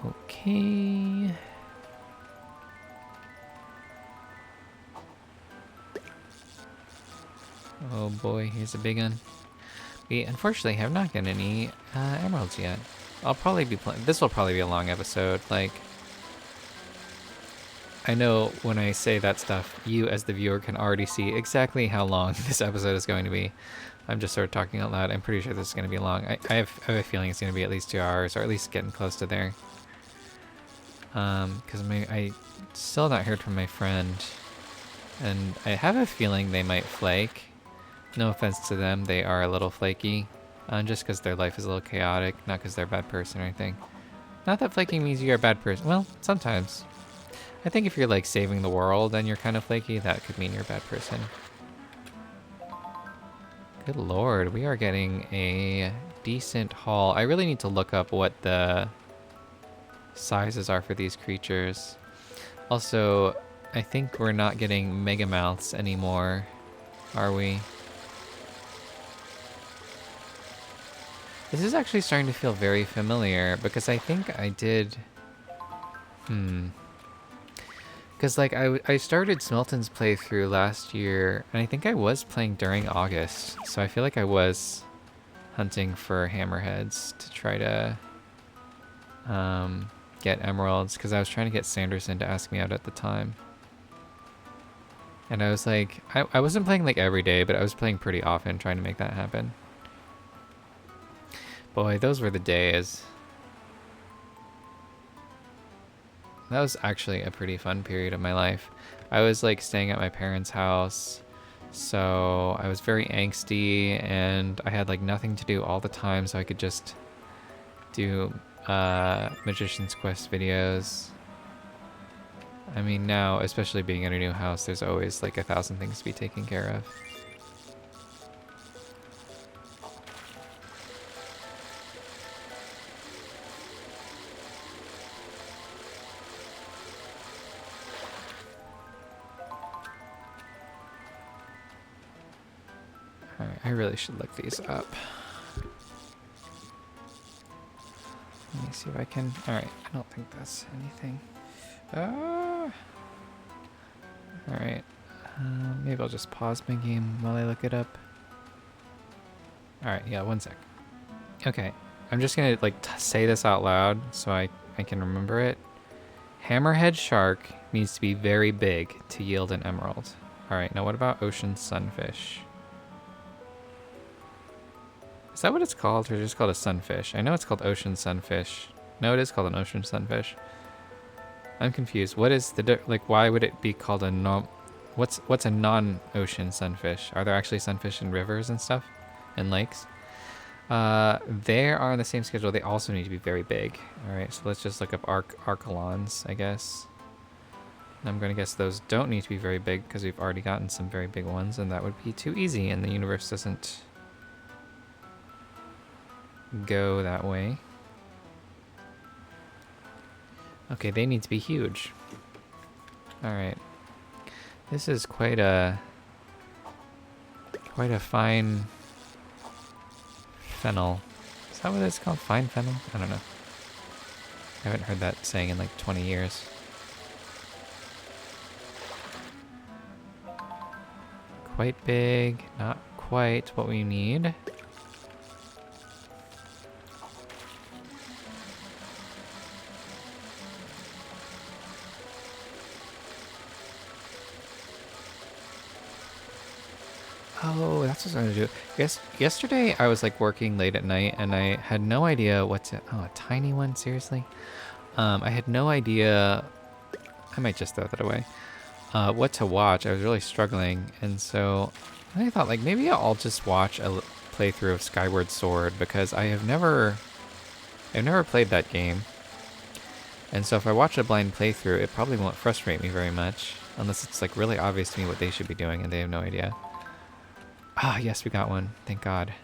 A: Okay. Oh boy, here's a big one. We unfortunately have not gotten any emeralds yet. I'll probably be this will probably be a long episode. Like, I know when I say that stuff, you as the viewer can already see exactly how long this episode is going to be. I'm just sort of talking out loud. I'm pretty sure this is going to be long. I have a feeling it's going to be at least 2 hours, or at least getting close to there. Because I still not heard from my friend, and I have a feeling they might flake. No offense to them, they are a little flaky, just because their life is a little chaotic, not because they're a bad person or anything. Not that flaking means you're a bad person. Well, sometimes. I think if you're like saving the world and you're kind of flaky, that could mean you're a bad person. Good lord, we are getting a decent haul. I really need to look up what the sizes are for these creatures. Also, I think we're not getting mega mouths anymore, are we? This is actually starting to feel very familiar because I think I did. Because like I started Smelton's playthrough last year, and I think I was playing during August, so I feel like I was hunting for hammerheads to try to get emeralds, because I was trying to get Sanderson to ask me out at the time. And I was like, I wasn't playing like every day, but I was playing pretty often trying to make that happen. Boy, those were the days. That was actually a pretty fun period of my life. I was like staying at my parents' house, So I was very angsty, and I had like nothing to do all the time, so I could just do Magician's Quest videos. I mean, now, especially being in a new house, there's always like 1,000 things to be taken care of. Alright, I really should look these up. Let me see if I can... Alright, I don't think that's anything. Alright. Maybe I'll just pause my game while I look it up. Alright, yeah, 1 sec. Okay, I'm just gonna like say this out loud so I can remember it. Hammerhead shark needs to be very big to yield an emerald. Alright, now what about ocean sunfish? Is that what it's called, or just called a sunfish? I know it's called ocean sunfish. No, it is called an ocean sunfish. I'm confused. What is the like? Why would it be called a non? What's a non-ocean sunfish? Are there actually sunfish in rivers and stuff, and lakes? They are on the same schedule. They also need to be very big. All right, so let's just look up archelons, I guess. And I'm gonna guess those don't need to be very big because we've already gotten some very big ones, and that would be too easy, and the universe doesn't go that way. Okay, they need to be huge. Alright. This is quite a fine fennel. Is that what it's called? Fine fennel? I don't know. I haven't heard that saying in like 20 years. Quite big, not quite what we need. Oh, that's what I was gonna do. Yesterday I was like working late at night, and I had no idea what to. Oh, a tiny one, seriously. I had no idea. I might just throw that away. What to watch? I was really struggling, and so I thought like maybe I'll just watch a playthrough of Skyward Sword because I've never played that game, and so if I watch a blind playthrough, it probably won't frustrate me very much unless it's like really obvious to me what they should be doing and they have no idea. Ah, yes, we got one. Thank God.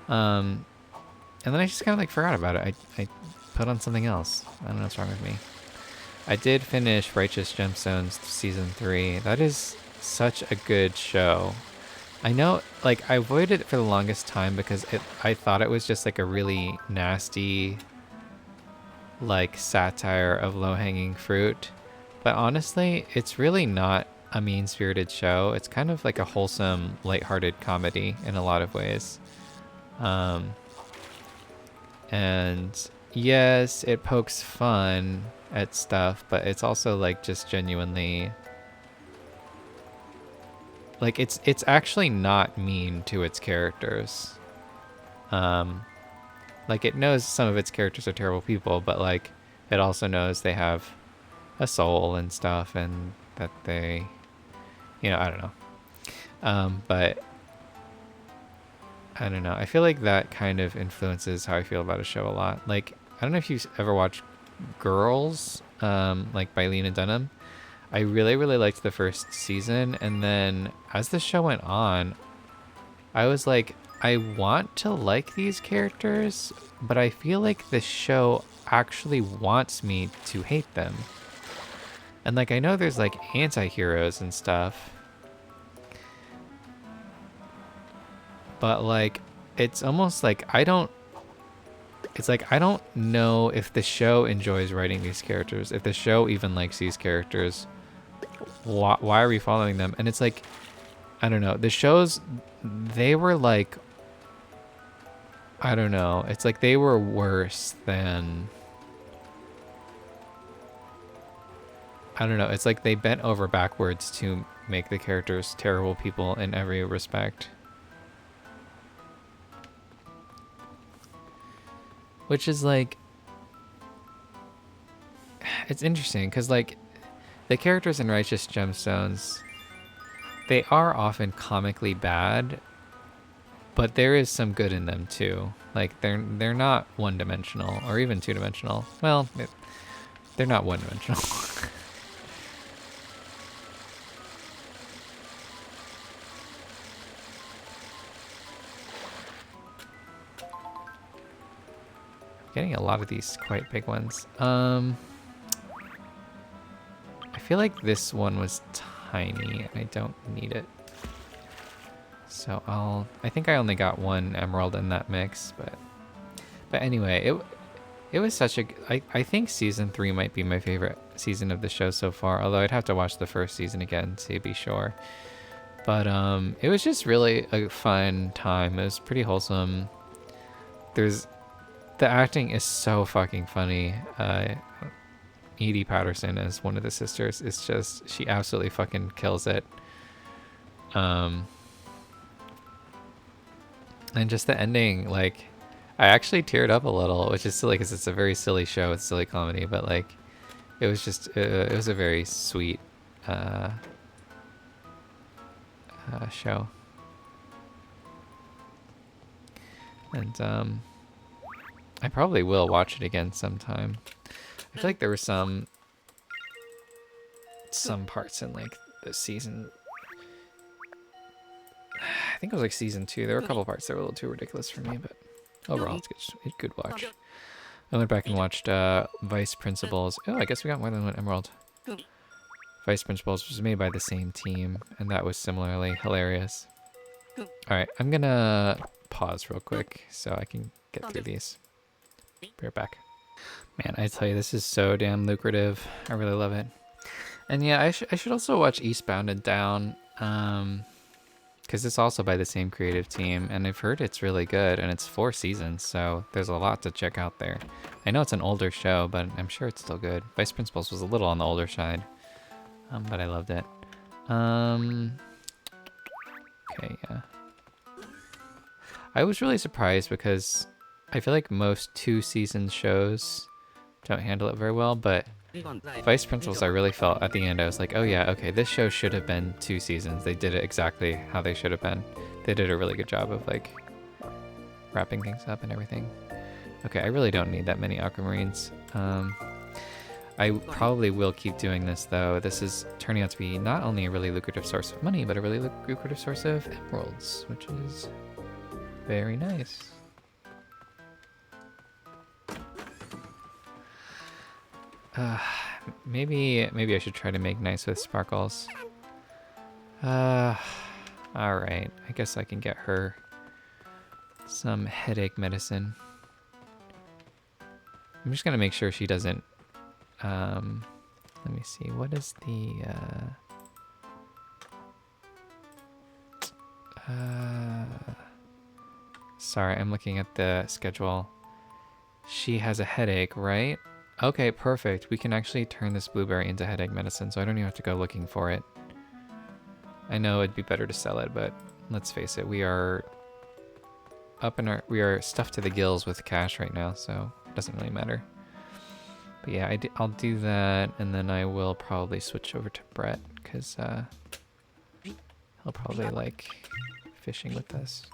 A: And then I just kind of like forgot about it. I put on something else. I don't know what's wrong with me. I did finish Righteous Gemstones Season 3. That is such a good show. I know, like, I avoided it for the longest time because I thought it was just like a really nasty, like, satire of low-hanging fruit. But honestly, it's really not a mean-spirited show. It's kind of like a wholesome, lighthearted comedy in a lot of ways. And yes, it pokes fun at stuff, but it's also like just genuinely like it's actually not mean to its characters. Like it knows some of its characters are terrible people, but like it also knows they have a soul and stuff, and that they, you know, I don't know. But I don't know. I feel like that kind of influences how I feel about a show a lot. Like, I don't know if you've ever watched Girls, like by Lena Dunham. I really, really liked the first season, and then as the show went on, I was like, I want to like these characters, but I feel like the show actually wants me to hate them. And like, I know there's like anti-heroes and stuff, but like, it's almost like I don't know if the show enjoys writing these characters, if the show even likes these characters. Why are we following them? And it's like, I don't know. The shows, they were like, I don't know. It's like they were worse than, I don't know. It's like they bent over backwards to make the characters terrible people in every respect. Which is like, it's interesting because like the characters in Righteous Gemstones, they are often comically bad, but there is some good in them too. Like they're not one-dimensional or even two-dimensional. Well, they're not one-dimensional. Getting a lot of these quite big ones. I feel like this one was tiny and I don't need it. So I think I only got one emerald in that mix, but anyway, it was such a, I think season 3 might be my favorite season of the show so far, although I'd have to watch the first season again to be sure. But it was just really a fun time. It was pretty wholesome. The acting is so fucking funny. Edie Patterson as one of the sisters. It's just, she absolutely fucking kills it. And just the ending, like, I actually teared up a little, which is silly because it's a very silly show. It's silly comedy, but like, it was just, it was a very sweet show. And I probably will watch it again sometime. I feel like there were some parts in like the season. I think it was like season 2. There were a couple parts that were a little too ridiculous for me, but overall it's a good watch. I went back and watched Vice Principals. Oh, I guess we got more than one emerald. Vice Principals was made by the same team, and that was similarly hilarious. Alright, I'm gonna pause real quick so I can get through these. Be right back. Man, I tell you, this is so damn lucrative. I really love it. And yeah, I should also watch Eastbound and Down, because it's also by the same creative team, and I've heard it's really good, and it's 4 seasons, so there's a lot to check out there. I know it's an older show, but I'm sure it's still good. Vice Principals was a little on the older side, but I loved it. Okay, yeah. I was really surprised because I feel like most 2-season shows don't handle it very well, but Vice Principals, I really felt at the end, I was like, oh yeah, okay, this show should have been 2 seasons. They did it exactly how they should have been. They did a really good job of like wrapping things up and everything. Okay, I really don't need that many aquamarines. I probably will keep doing this though. This is turning out to be not only a really lucrative source of money, but a really lucrative source of emeralds, which is very nice. Maybe I should try to make nice with sparkles. Alright, I guess I can get her some headache medicine. I'm just gonna make sure she doesn't, let me see, what is the, sorry, I'm looking at the schedule. She has a headache, right? Okay, perfect. We can actually turn this blueberry into headache medicine, so I don't even have to go looking for it. I know it'd be better to sell it, but let's face it, we are stuffed to the gills with cash right now, so it doesn't really matter. But yeah, I'll do that, and then I will probably switch over to Brett, because he'll probably like fishing with us.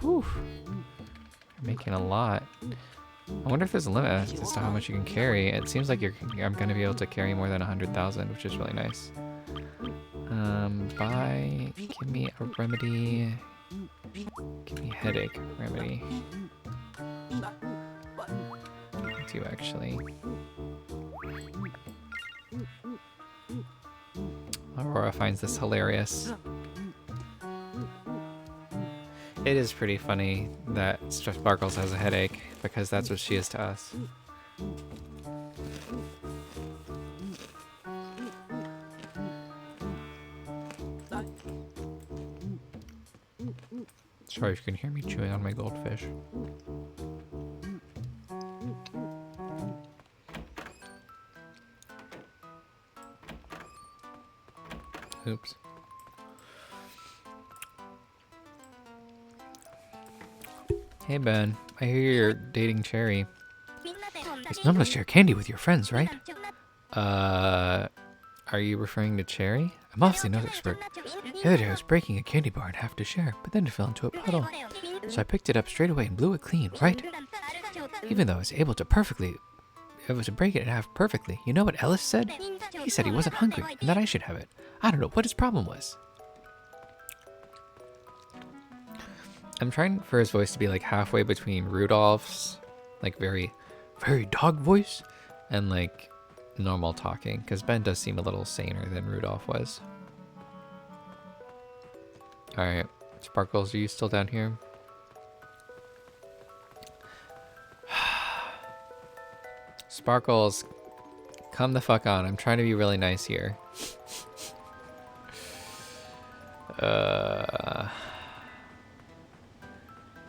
A: Whew. You're making a lot. I wonder if there's a limit as to how much you can carry. It seems like I'm going to be able to carry more than 100,000, which is really nice. Give me a remedy. Give me a headache remedy. I do actually. Aurora finds this hilarious. It is pretty funny that Sparkles has a headache, because that's what she is to us. Sorry if you can hear me chewing on my goldfish. Oops. Hey Ben, I hear you're dating Cherry. It's normal to share candy with your friends, right? Are you referring to Cherry? I'm obviously no expert. The other day I was breaking a candy bar in half to share, but then it fell into a puddle. So I picked it up straight away and blew it clean, right? Even though I was able to break it in half perfectly. You know what Ellis said? He said he wasn't hungry and that I should have it. I don't know what his problem was. I'm trying for his voice to be like halfway between Rudolph's, like very, very dog voice, and like normal talking, because Ben does seem a little saner than Rudolph was. Alright, Sparkles, are you still down here? Sparkles, come the fuck on. I'm trying to be really nice here.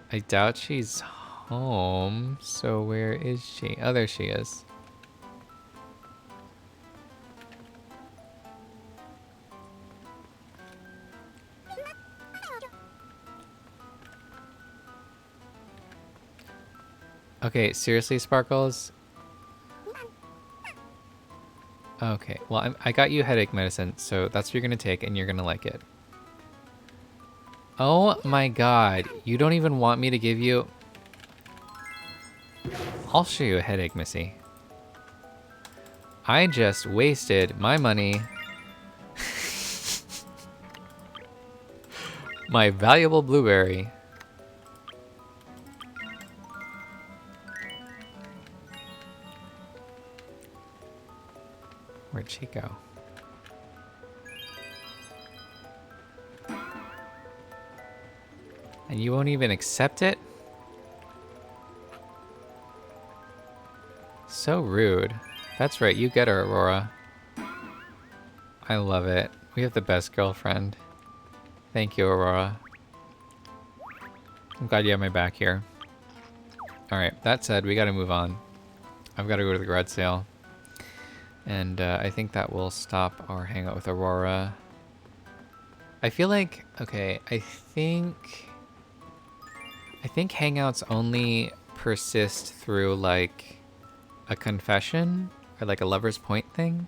A: I doubt she's home, so where is she? Oh, there she is. Okay, seriously, Sparkles? Okay, well, I got you headache medicine, so that's what you're gonna take, and you're gonna like it. Oh my god, you don't even want me to give you... I'll show you a headache, Missy. I just wasted my money. My valuable blueberry. Where'd she go? And you won't even accept it? So rude. That's right, you get her, Aurora. I love it. We have the best girlfriend. Thank you, Aurora. I'm glad you have my back here. Alright, that said, we gotta move on. I've gotta go to the garage sale. And I think that will stop our hangout with Aurora. I feel like, okay, I think hangouts only persist through like a confession or like a lover's point thing.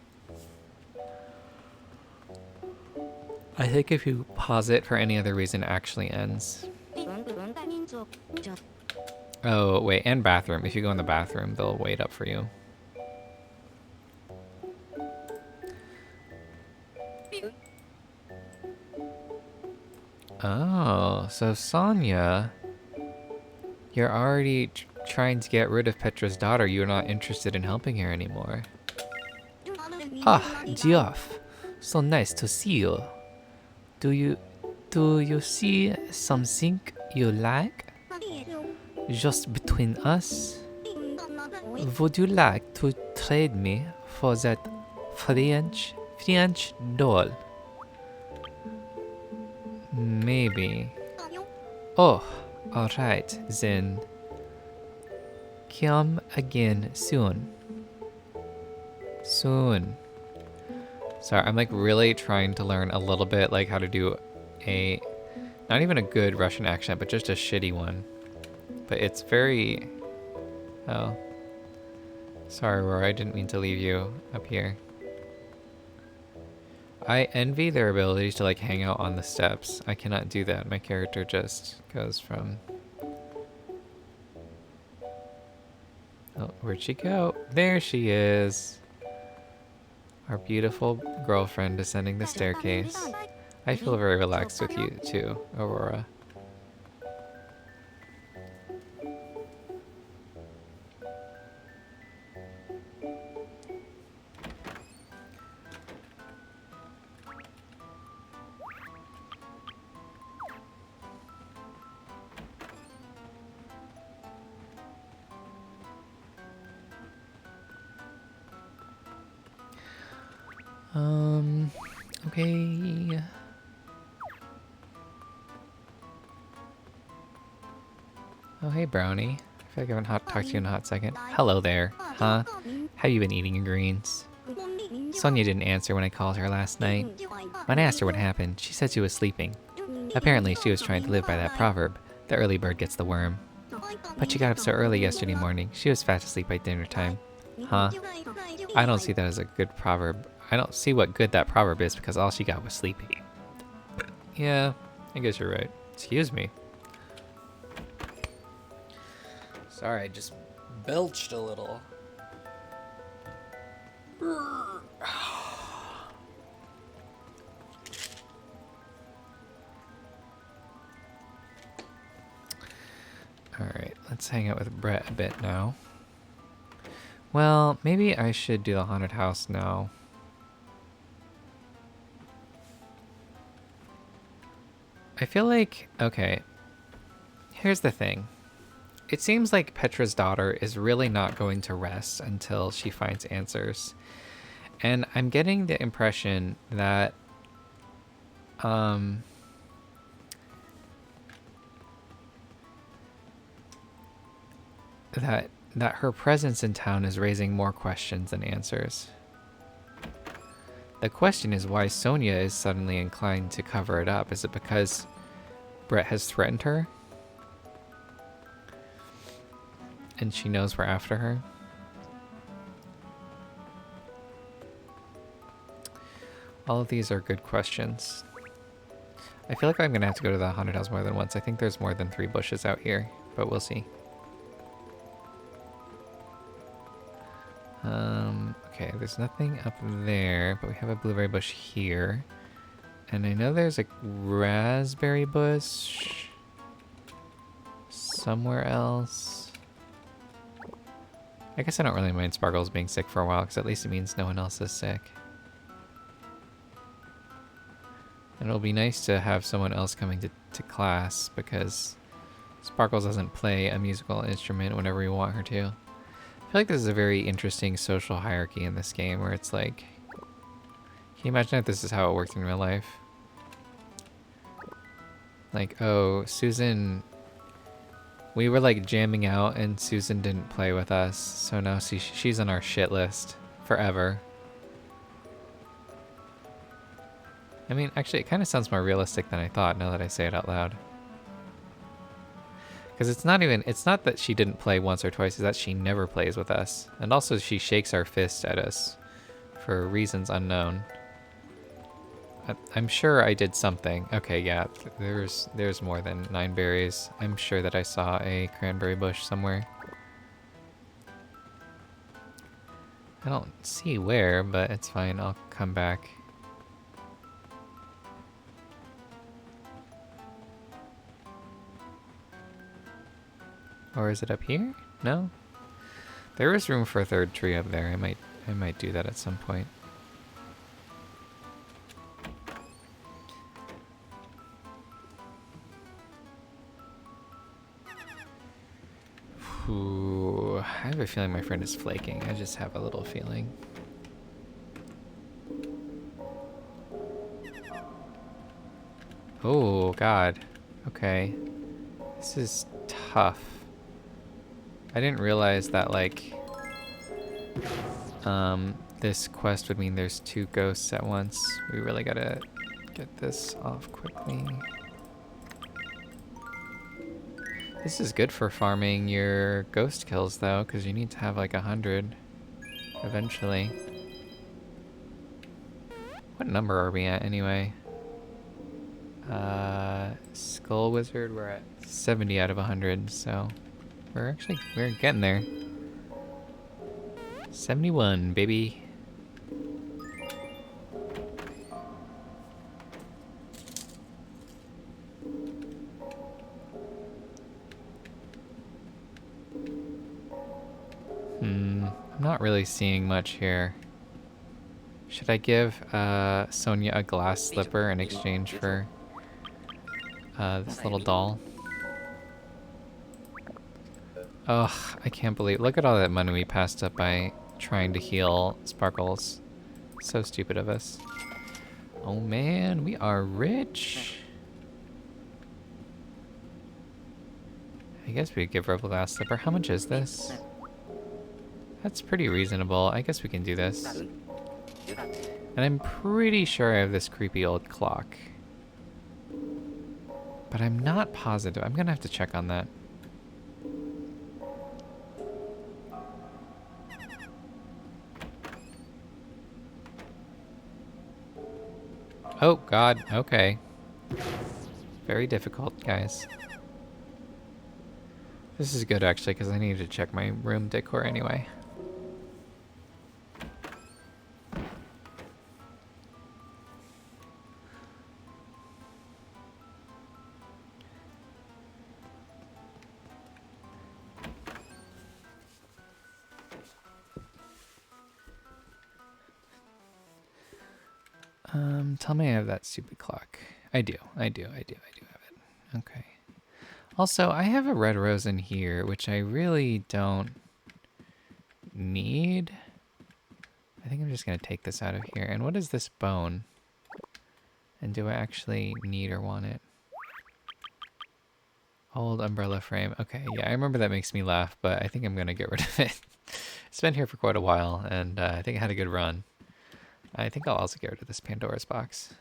A: I think if you pause it for any other reason, it actually ends. Oh, wait, and bathroom. If you go in the bathroom, they'll wait up for you. Oh, so Sonya, you're already trying to get rid of Petra's daughter. You're not interested in helping her anymore. Ah, Geoff, so nice to see you. Do you see something you like? Just between us? Would you like to trade me for that French doll? Maybe. Oh, alright then. Come again soon. Soon. Sorry, I'm like really trying to learn a little bit like how to do a, not even a good Russian accent, but just a shitty one. But it's very, oh. Sorry, Aurora, I didn't mean to leave you up here. I envy their abilities to like hang out on the steps. I cannot do that. My character just goes from... Oh, where'd she go? There she is. Our beautiful girlfriend descending the staircase. I feel very relaxed with you too, Aurora. Okay. Oh, hey, Brownie. I feel like I haven't talked to you in a hot second. Hello there. Huh? Have you been eating your greens? Sonya didn't answer when I called her last night. When I asked her what happened, she said she was sleeping. Apparently, she was trying to live by that proverb, the early bird gets the worm. But she got up so early yesterday morning. She was fast asleep by dinner time. Huh? I don't see that as a good proverb. I don't see what good that proverb is because all she got was sleepy. Yeah, I guess you're right. Excuse me. Sorry, I just belched a little. Alright, let's hang out with Brett a bit now. Well, maybe I should do the haunted house now. I feel like, okay, here's the thing. It seems like Petra's daughter is really not going to rest until she finds answers. And I'm getting the impression that that her presence in town is raising more questions than answers. The question is why Sonya is suddenly inclined to cover it up. Is it because Brett has threatened her? And she knows we're after her? All of these are good questions. I feel like I'm going to have to go to the haunted house more than once. I think there's more than 3 bushes out here, but we'll see. Okay, there's nothing up there, but we have a blueberry bush here. And I know there's a raspberry bush somewhere else. I guess I don't really mind Sparkles being sick for a while, because at least it means no one else is sick. And it'll be nice to have someone else coming to class, because Sparkles doesn't play a musical instrument whenever we want her to. I feel like this is a very interesting social hierarchy in this game, where it's like, can you imagine if this is how it worked in real life? Like, oh, Susan, we were like jamming out and Susan didn't play with us, so now she's on our shit list forever. I mean, actually, it kind of sounds more realistic than I thought now that I say it out loud. Because it's not that she didn't play once or twice, it's that she never plays with us. And also she shakes our fist at us for reasons unknown. I'm sure I did something. Okay, yeah, there's more than 9 berries. I'm sure that I saw a cranberry bush somewhere. I don't see where, but it's fine, I'll come back. Or is it up here? No? There is room for a 3rd tree up there. I might do that at some point. Ooh, I have a feeling my friend is flaking. I just have a little feeling. Oh, God. Okay. This is tough. I didn't realize that, like, this quest would mean there's 2 ghosts at once. We really gotta get this off quickly. This is good for farming your ghost kills, though, because you need to have, like, 100 eventually. What number are we at, anyway? Skull Wizard, we're at 70 out of 100, so we're getting there. 71, baby. I'm not really seeing much here. Should I give Sonya a glass slipper in exchange for this little doll? Ugh, I can't believe... Look at all that money we passed up by trying to heal Sparkles. So stupid of us. Oh man, we are rich. I guess we could give her a glass slipper. How much is this? That's pretty reasonable. I guess we can do this. And I'm pretty sure I have this creepy old clock. But I'm not positive. I'm gonna have to check on that. Oh, God. Okay. Very difficult, guys. This is good, actually, because I need to check my room decor anyway. Tell me I have that stupid clock. I do have it. Okay. Also, I have a red rose in here, which I really don't need. I think I'm just going to take this out of here. And what is this bone? And do I actually need or want it? Old umbrella frame. Okay, yeah, I remember that makes me laugh, but I think I'm going to get rid of it. It's been here for quite a while, and I think it had a good run. I think I'll also get rid of this Pandora's box.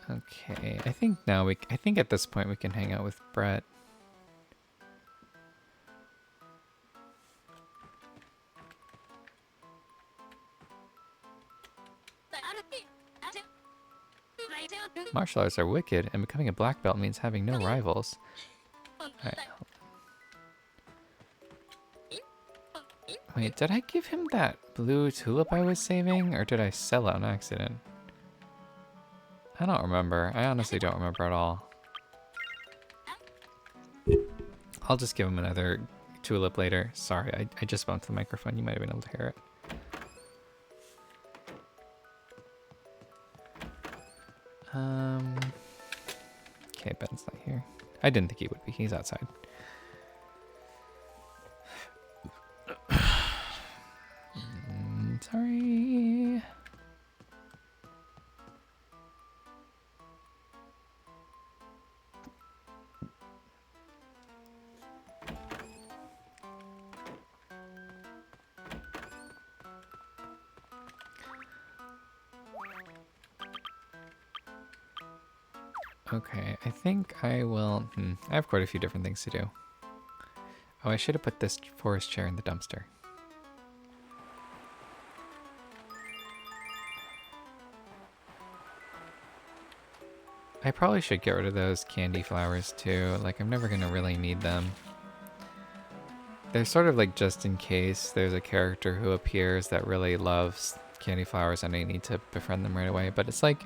A: Okay, I think now I think at this point we can hang out with Brett. Martial arts are wicked, and becoming a black belt means having no rivals. Alright. Wait, did I give him that blue tulip I was saving, or did I sell it on accident? I don't remember. I honestly don't remember at all. I'll just give him another tulip later. Sorry, I just bumped the microphone. You might have been able to hear it. Okay, Ben's not here. I didn't think he would be. He's outside. Sorry. Okay, I think I will... I have quite a few different things to do. Oh, I should have put this forest chair in the dumpster. I probably should get rid of those candy flowers too. Like, I'm never going to really need them. They're sort of like just in case there's a character who appears that really loves candy flowers and I need to befriend them right away. But it's like...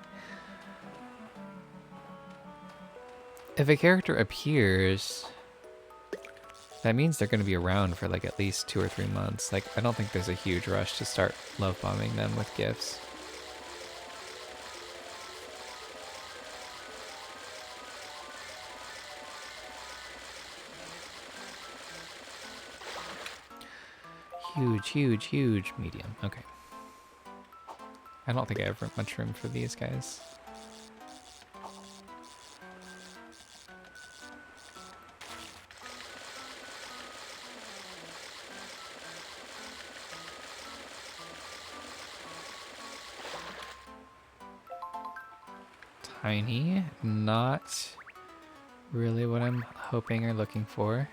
A: if a character appears, that means they're going to be around for like at least 2 or 3 months. Like, I don't think there's a huge rush to start love bombing them with gifts. Huge, huge, huge medium. Okay. I don't think I have much room for these guys. Tiny, not really what I'm hoping or looking for.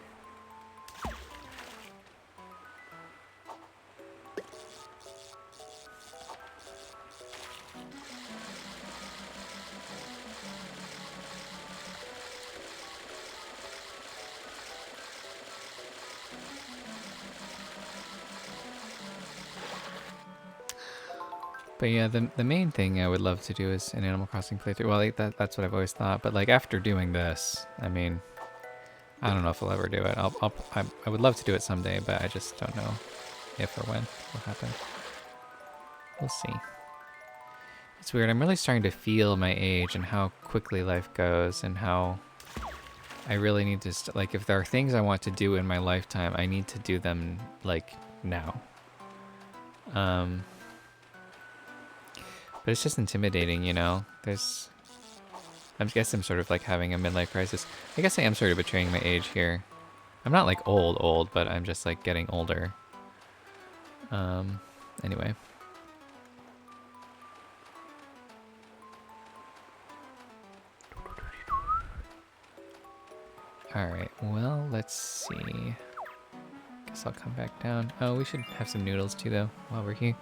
A: But yeah, the main thing I would love to do is an Animal Crossing playthrough. Well, like, that's what I've always thought. But like after doing this, I mean, I don't know if I'll ever do it. I would love to do it someday, but I just don't know if or when will happen. We'll see. It's weird. I'm really starting to feel my age and how quickly life goes and how I really need to like if there are things I want to do in my lifetime, I need to do them like now. But it's just intimidating, you know? I guess I'm sort of like having a midlife crisis. I guess I am sort of betraying my age here. I'm not like old, but I'm just like getting older. Anyway. Alright, well, let's see. Guess I'll come back down. Oh, we should have some noodles too, though, while we're here.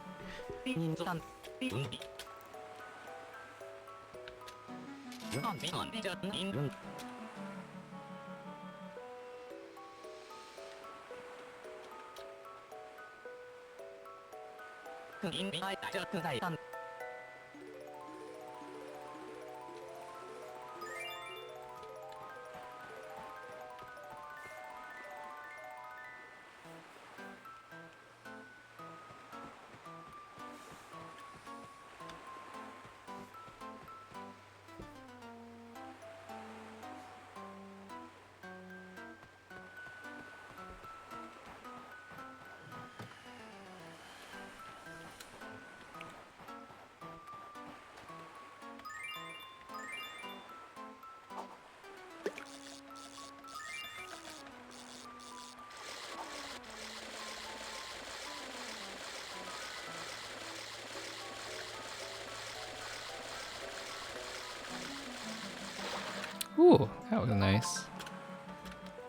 A: Ooh, that was nice.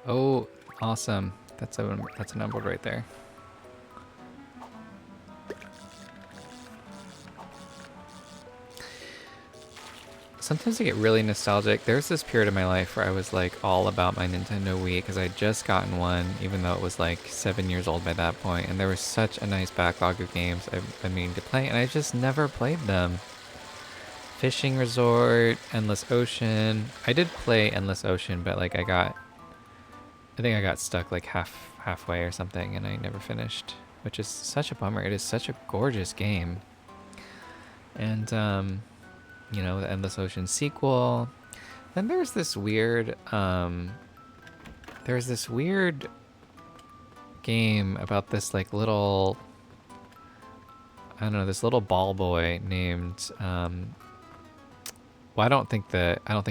A: Oh, awesome. That's an emerald right there. Sometimes I get really nostalgic. There's this period of my life where I was like all about my Nintendo Wii because I had just gotten one, even though it was like 7 years old by that point, and there was such a nice backlog of games I've been meaning to play, and I just never played them. Fishing Resort, Endless Ocean. I did play Endless Ocean, but like I think I got stuck like halfway or something, and I never finished, which is such a bummer. It is such a gorgeous game, and you know, the Endless Ocean sequel. Then there's this weird game about this like little, I don't know, this little ball boy named well, I don't think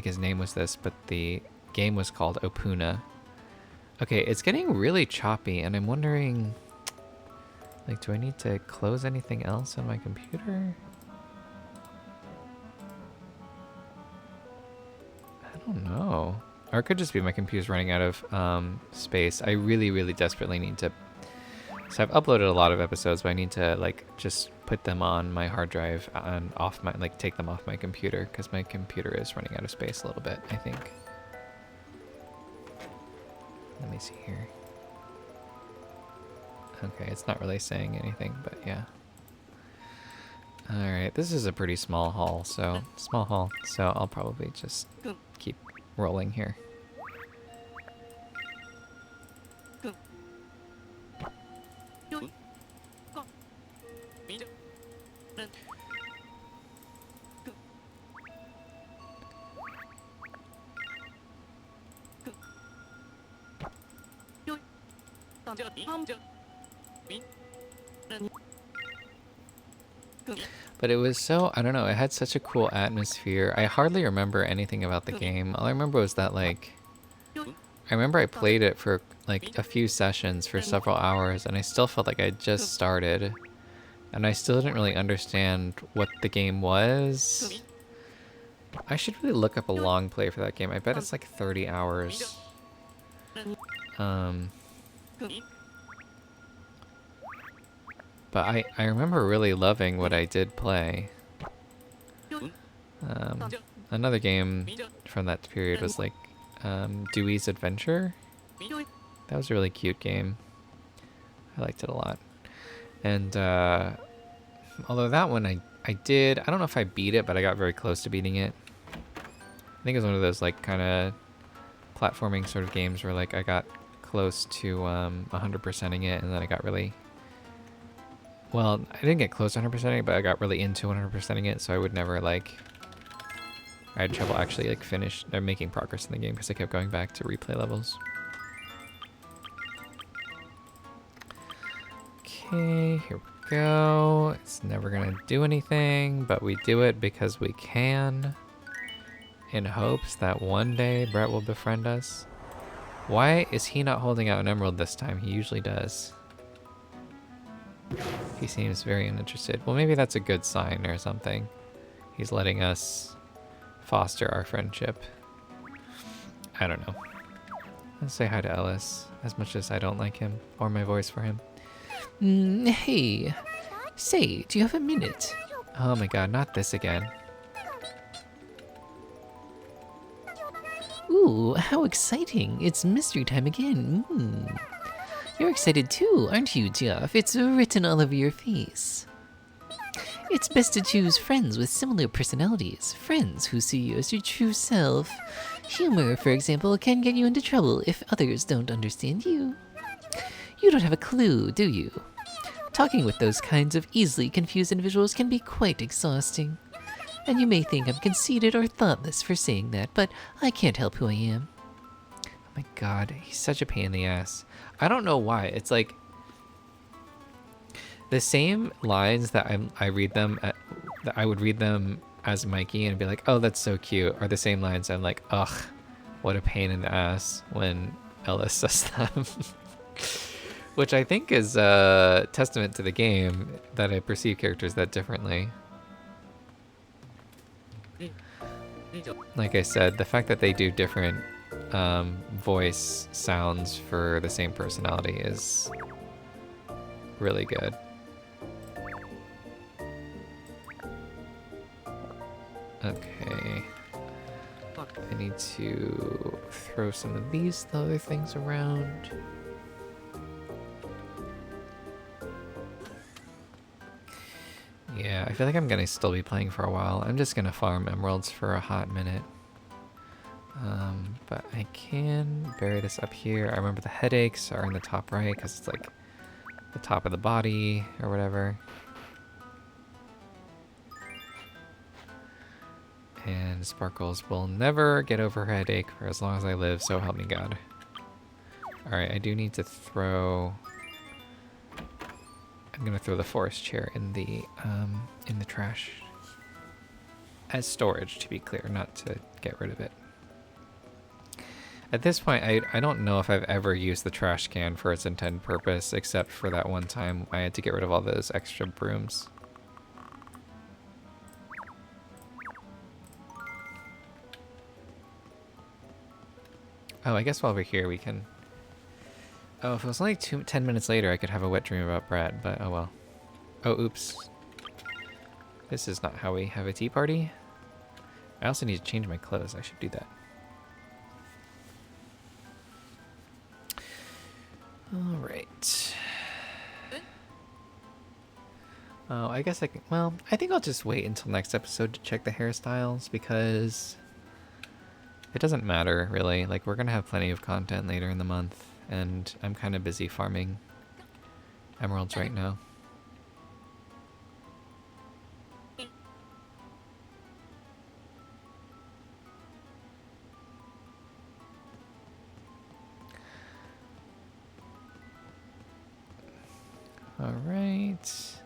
A: his name was this, but the game was called Opuna. Okay, it's getting really choppy, and I'm wondering, like, do I need to close anything else on my computer? I don't know. Or it could just be my computer's running out of space. I really, really desperately need to. So I've uploaded a lot of episodes, but I need to like just put them on my hard drive and off my, like, take them off my computer because my computer is running out of space a little bit, I think. Let me see here. Okay, it's not really saying anything, but yeah. Alright, this is a pretty small haul, so I'll probably just keep rolling here. But it was so, I don't know, it had such a cool atmosphere. I hardly remember anything about the game. All I remember was that, like, I remember I played it for, like, a few sessions for several hours, and I still felt like I just started. And I still didn't really understand what the game was. I should really look up a long play for that game. I bet it's like 30 hours. But I remember really loving what I did play. Another game from that period was like Dewey's Adventure. That was a really cute game. I liked it a lot. And although that one I don't know if I beat it, but I got very close to beating it. I think it was one of those like kind of platforming sort of games where like I got close to 100%ing it, and then I got really, well, I didn't get close to 100%ing it, but I got really into 100%ing it, so I would never like, I had trouble actually like making progress in the game because I kept going back to replay levels. Okay, here we go. It's never gonna do anything, but we do it because we can, in hopes that one day Brett will befriend us. Why is he not holding out an emerald this time? He usually does. He seems very uninterested. Well, maybe that's a good sign or something. He's letting us foster our friendship. I don't know. Let's say hi to Ellis, as much as I don't like him or my voice for him.
B: Hey. Say, do you have a minute?
A: Oh my god, not this again.
B: Ooh, how exciting. It's mystery time again. You're excited too, aren't you, Geoff? It's written all over your face. It's best to choose friends with similar personalities, friends who see you as your true self. Humor, for example, can get you into trouble if others don't understand you. You don't have a clue, do you? Talking with those kinds of easily confused individuals can be quite exhausting. And you may think I'm conceited or thoughtless for saying that, but I can't help who I am.
A: Oh my god, he's such a pain in the ass. I don't know why. It's like the same lines that I read them that I would read them as Mikey and be like, oh, that's so cute, are the same lines I'm like, ugh, what a pain in the ass when Ellis says them. Which I think is a testament to the game that I perceive characters that differently. Like I said, the fact that they do different voice sounds for the same personality is really good. Okay. I need to throw some of these other things around. Yeah, I feel like I'm gonna still be playing for a while. I'm just gonna farm emeralds for a hot minute. But I can bury this up here. I remember the headaches are in the top right because it's like the top of the body or whatever. And Sparkles will never get over her headache for as long as I live, so help me God. Alright, I do need to throw... I'm gonna throw the forest chair in the trash. As storage, to be clear, not to get rid of it. At this point, I don't know if I've ever used the trash can for its intended purpose, except for that one time I had to get rid of all those extra brooms. Oh, I guess while we're here we can... Oh, if it was only 10 minutes later I could have a wet dream about Brad, but oh well. Oh, oops. This is not how we have a tea party. I also need to change my clothes. I should do that. Alright. Oh, I guess I can... Well, I think I'll just wait until next episode to check the hairstyles, because... It doesn't matter, really. Like, we're gonna have plenty of content later in the month, and I'm kind of busy farming emeralds right now. Alright.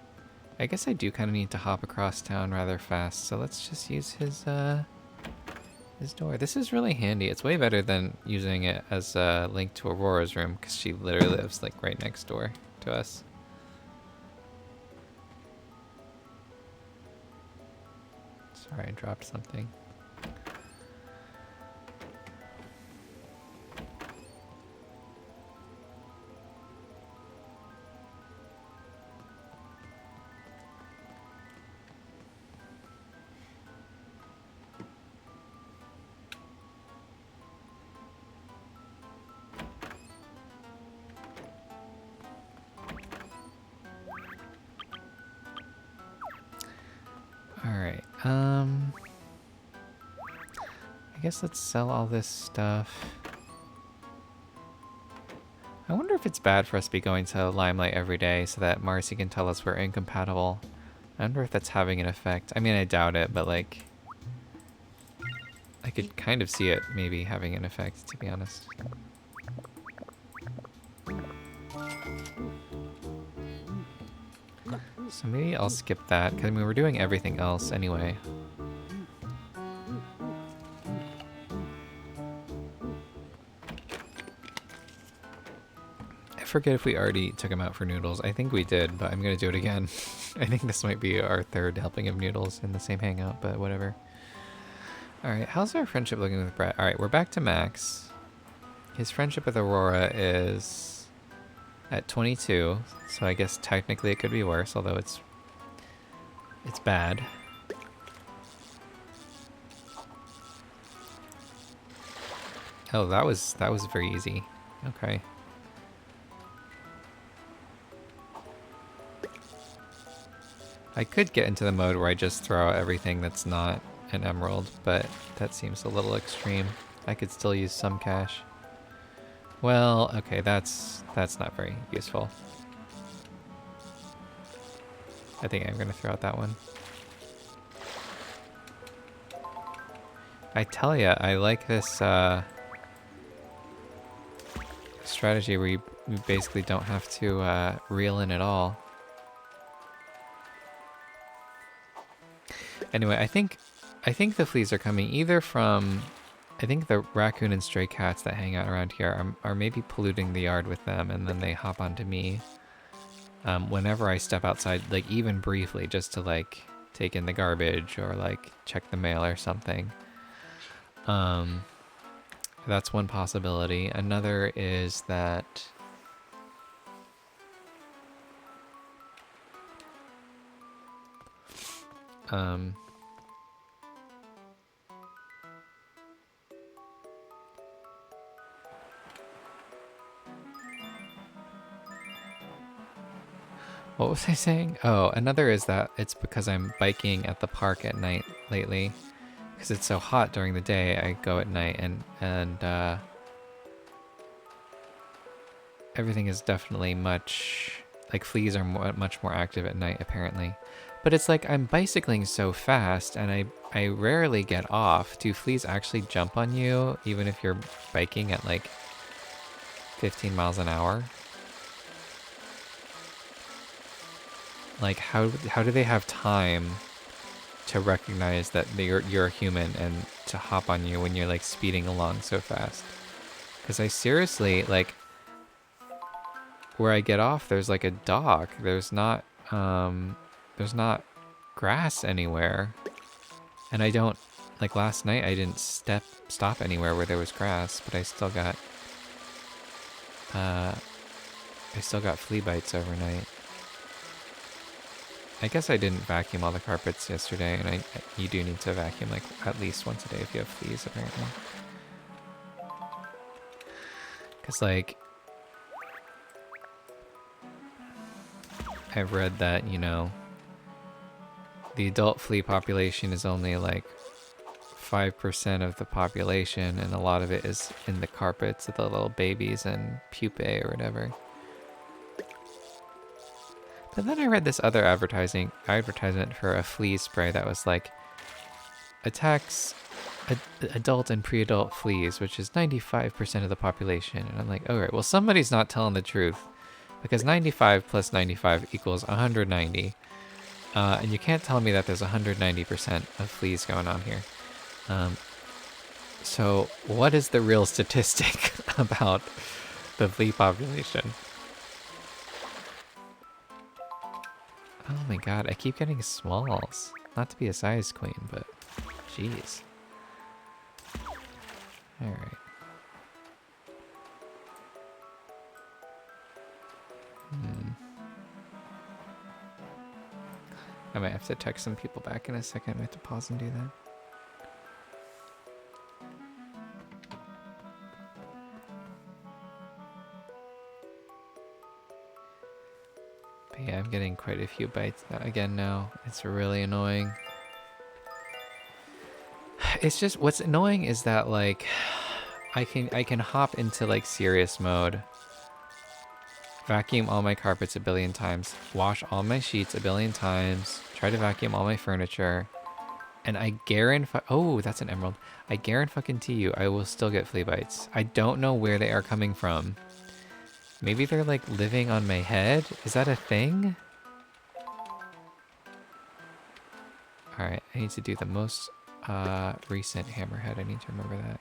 A: I guess I do kind of need to hop across town rather fast, so let's just use his door. This is really handy. It's way better than using it as a link to Aurora's room, because she literally lives like right next door to us. Sorry, I dropped something. Alright, I guess let's sell all this stuff. I wonder if it's bad for us to be going to Limelight every day so that Marcy can tell us we're incompatible. I wonder if that's having an effect. I mean, I doubt it, but like... I could kind of see it maybe having an effect, to be honest. So maybe I'll skip that, because I mean, we're doing everything else anyway. I forget if we already took him out for noodles. I think we did, but I'm going to do it again. I think this might be our third helping of noodles in the same hangout, but whatever. Alright, how's our friendship looking with Brett? Alright, we're back to max. His friendship with Aurora is at 22, so I guess technically it could be worse, although it's bad. Oh, that was very easy. Okay. I could get into the mode where I just throw out everything that's not an emerald, but that seems a little extreme. I could still use some cash. Well, okay, that's not very useful. I think I'm gonna throw out that one. I tell ya, I like this strategy where you basically don't have to reel in at all. Anyway, I think the fleas are coming either from, I think the raccoon and stray cats that hang out around here are maybe polluting the yard with them, and then they hop onto me whenever I step outside, like even briefly, just to like take in the garbage or like check the mail or something. That's one possibility. Another is that what was I saying? Oh, another is that it's because I'm biking at the park at night lately. Because it's so hot during the day, I go at night, and everything is definitely much, like fleas are much more active at night apparently. But it's like I'm bicycling so fast and I rarely get off. Do fleas actually jump on you even if you're biking at like 15 miles an hour? Like how do they have time to recognize that you're a human and to hop on you when you're like speeding along so fast? Because I seriously, like, where I get off, there's like a dock. There's not grass anywhere. And I don't, like last night I didn't stop anywhere where there was grass, but I still got flea bites overnight. I guess I didn't vacuum all the carpets yesterday, and you do need to vacuum like at least once a day if you have fleas, apparently. Because like, I've read that, you know, the adult flea population is only like 5% of the population, and a lot of it is in the carpets of the little babies and pupae or whatever. But then I read this other advertisement for a flea spray that was like, attacks adult and pre-adult fleas, which is 95% of the population. And I'm like, all right, well, somebody's not telling the truth, because 95 plus 95 equals 190. And you can't tell me that there's 190% of fleas going on here. So what is the real statistic about the flea population? Oh my god, I keep getting smalls. Not to be a size queen, but jeez. Alright. I might have to text some people back in a second. I have to pause and do that. But yeah, I'm getting quite a few bites again now. It's really annoying. It's just, what's annoying is that like I can hop into like serious mode, vacuum all my carpets a billion times, wash all my sheets a billion times, try to vacuum all my furniture, and I guarantee, oh, that's an emerald. I guarantee you, I will still get flea bites. I don't know where they are coming from. Maybe they're like living on my head? Is that a thing? Alright, I need to do the most recent hammerhead. I need to remember that.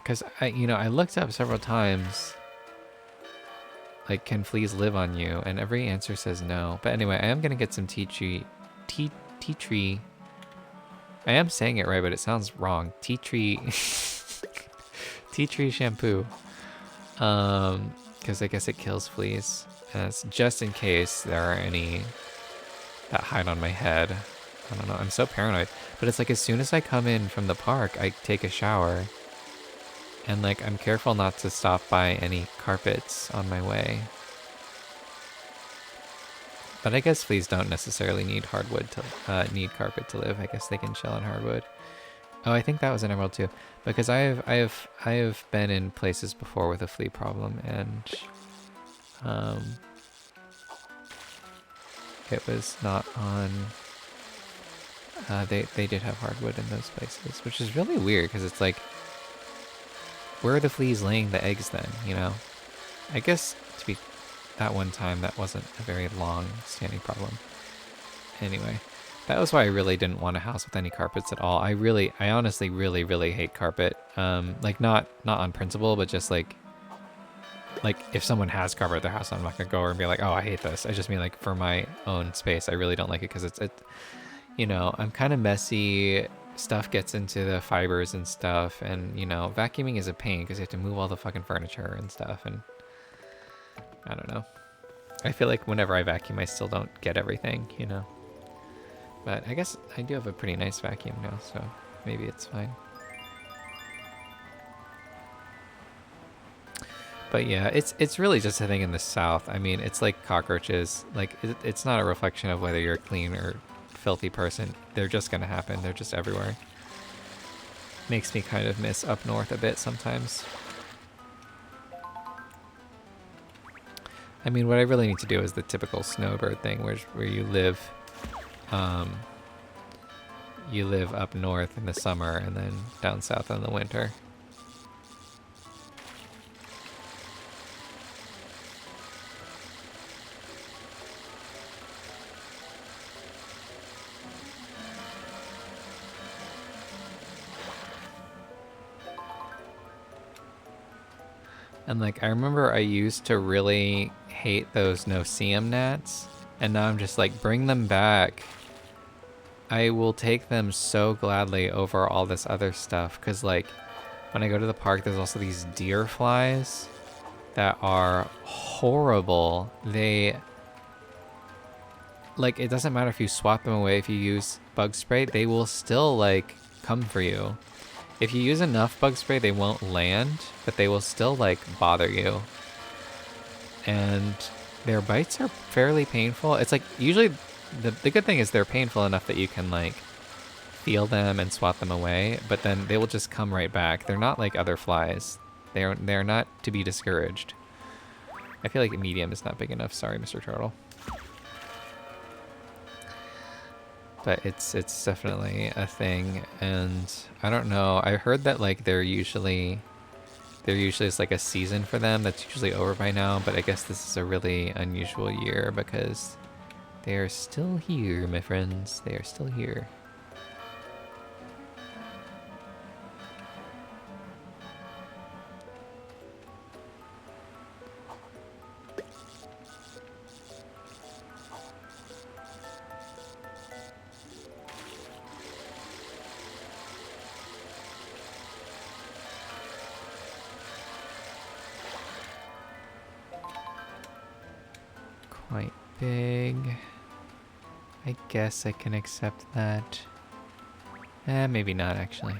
A: Because I looked up several times, like, can fleas live on you? And every answer says no. But anyway, I am gonna get some tea tea tree. I am saying it right, but it sounds wrong. Tea tree, tea tree shampoo. Because I guess it kills fleas. Just in case there are any that hide on my head. I don't know. I'm so paranoid. But it's like as soon as I come in from the park, I take a shower. And like I'm careful not to stop by any carpets on my way. But I guess fleas don't necessarily need hardwood to need carpet to live. I guess they can chill on hardwood. Oh, I think that was an emerald too, because I have been in places before with a flea problem, and it was not on. They did have hardwood in those places, which is really weird because it's like, where are the fleas laying the eggs then? You know, I guess to be that one time that wasn't a very long-standing problem. Anyway. That was why I really didn't want a house with any carpets at all. I honestly really hate carpet. Like not on principle, but just like if someone has carpet at their house, I'm not gonna go over and be like, oh, I hate this. I just mean like for my own space, I really don't like it because it, you know, I'm kind of messy. Stuff gets into the fibers and stuff, and you know, vacuuming is a pain because you have to move all the fucking furniture and stuff, and I don't know. I feel like whenever I vacuum, I still don't get everything, you know. But I guess I do have a pretty nice vacuum now, so maybe it's fine. But yeah, it's really just a thing in the South. I mean, it's like cockroaches. Like, it's not a reflection of whether you're a clean or filthy person. They're just gonna happen. They're just everywhere. Makes me kind of miss up north a bit sometimes. I mean, what I really need to do is the typical snowbird thing, where you live up north in the summer and then down south in the winter. And like, I remember I used to really hate those no-see-em gnats, and now I'm just like, bring them back. I will take them so gladly over all this other stuff, because like, when I go to the park, there's also these deer flies that are horrible. They, like, it doesn't matter if you swat them away, if you use bug spray, they will still like come for you. If you use enough bug spray, they won't land, but they will still like bother you. And their bites are fairly painful. It's like, usually the good thing is they're painful enough that you can like feel them and swat them away, but then they will just come right back. They're not like other flies. They're not to be discouraged. I feel like medium is not big enough. Sorry, Mr. Turtle. But it's definitely a thing, and I don't know. I heard that like they're usually it's like a season for them that's usually over by now, but I guess this is a really unusual year because they are still here, my friends. They are still here. Quite big. I guess I can accept that. Maybe not actually.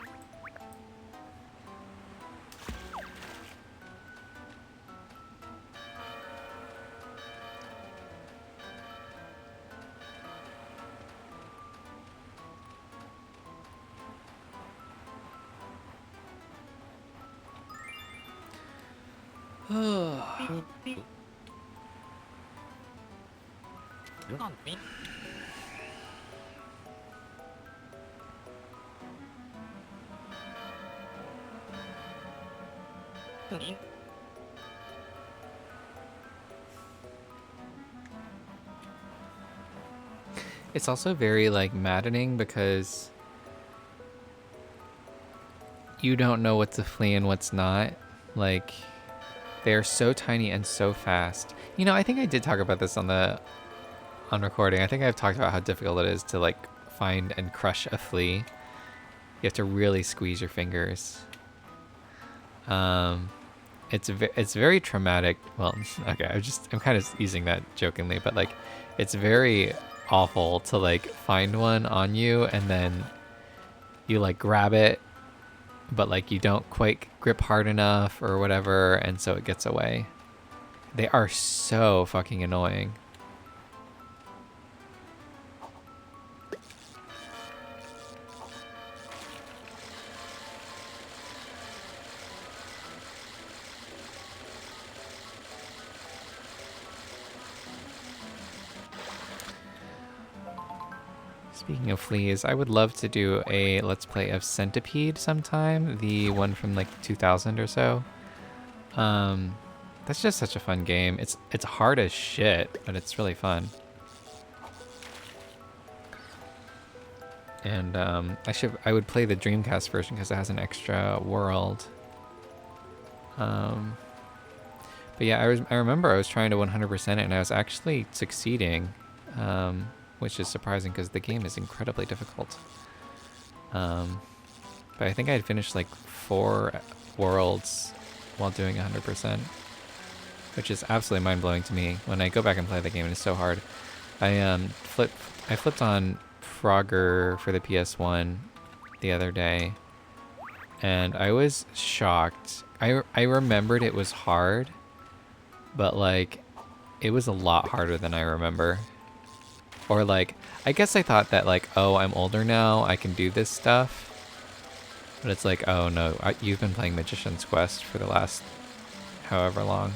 A: It's also very like maddening because you don't know what's a flea and what's not. Like, they're so tiny and so fast. You know, I think I did talk about this on recording. I think I've talked about how difficult it is to like find and crush a flea. You have to really squeeze your fingers. It's very traumatic. Well, okay, I'm kind of using that jokingly, but like, it's very awful to like find one on you and then you like grab it, but like you don't quite grip hard enough or whatever, and so it gets away. They are so fucking annoying. Speaking of fleas, I would love to do a Let's Play of Centipede sometime, the one from like 2000 or so. That's just such a fun game. It's hard as shit, but it's really fun. And I would play the Dreamcast version because it has an extra world. But yeah, I remember I was trying to 100% it, and I was actually succeeding. Which is surprising because the game is incredibly difficult. But I think I had finished like 4 worlds while doing 100%, which is absolutely mind-blowing to me. When I go back and play the game, it is so hard. I flipped on Frogger for the PS1 the other day, and I was shocked. I remembered it was hard, but like, it was a lot harder than I remember. Or like, I guess I thought that like, oh, I'm older now, I can do this stuff. But it's like, oh no, you've been playing Magician's Quest for the last however long.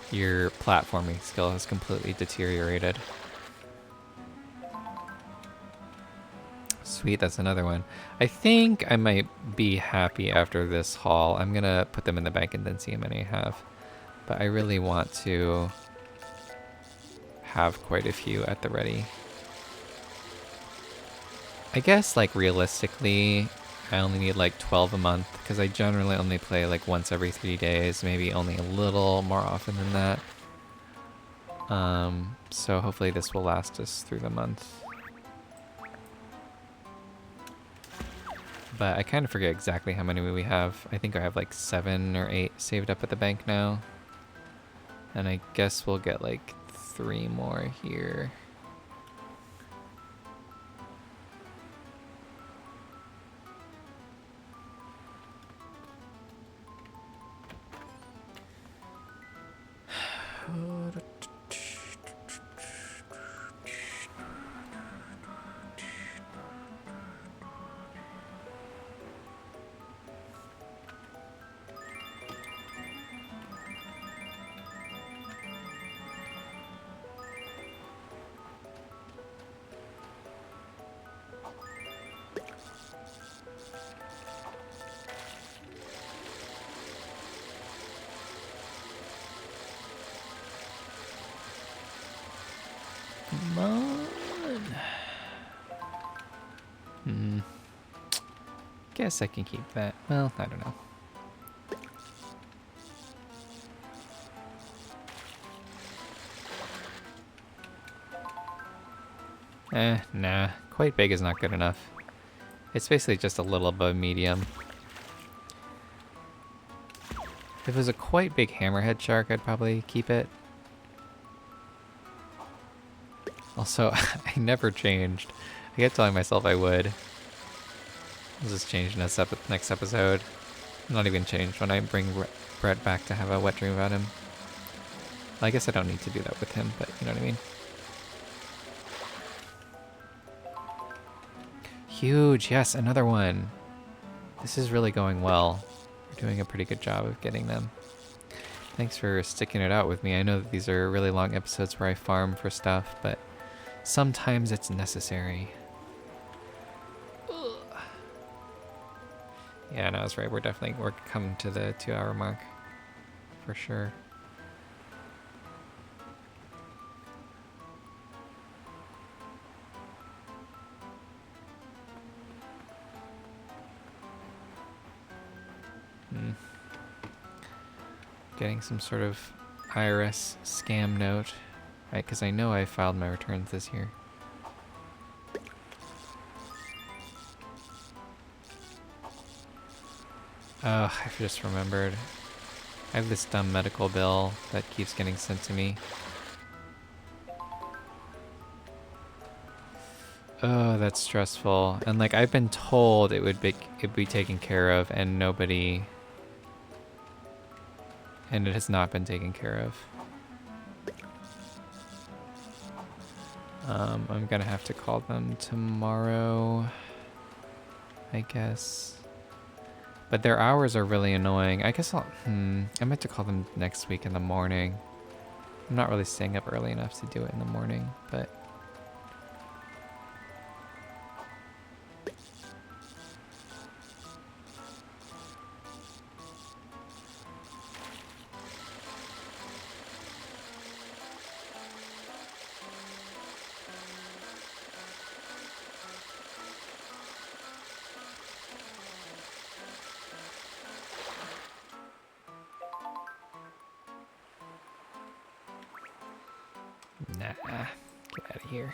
A: Your platforming skill has completely deteriorated. Sweet, that's another one. I think I might be happy after this haul. I'm gonna put them in the bank and then see how many I have. But I really want to have quite a few at the ready. I guess like realistically, I only need like 12 a month because I generally only play like once every 3 days, maybe only a little more often than that. So hopefully this will last us through the month. But I kind of forget exactly how many we have. I think I have like 7 or 8 saved up at the bank now. And I guess we'll get like 3 more here. Come on. Guess I can keep that. Well, I don't know. Nah. Quite big is not good enough. It's basically just a little above medium. If it was a quite big hammerhead shark, I'd probably keep it. Also, I never changed. I kept telling myself I would. I'll just change next episode. Not even change when I bring Brett back to have a wet dream about him. I guess I don't need to do that with him, but you know what I mean. Huge, yes, another one. This is really going well. We're doing a pretty good job of getting them. Thanks for sticking it out with me. I know that these are really long episodes where I farm for stuff, but sometimes it's necessary. Ugh. Yeah, no, that's right. We're coming to the 2-hour mark. For sure. Getting some sort of IRS scam note. Right, because I know I filed my returns this year. Oh, I just remembered. I have this dumb medical bill that keeps getting sent to me. Oh, that's stressful. And like I've been told it'd be taken care of, and nobody, and it has not been taken care of. I'm gonna have to call them tomorrow, I guess. But their hours are really annoying. I guess I meant to call them next week in the morning. I'm not really staying up early enough to do it in the morning, but nah, get out of here.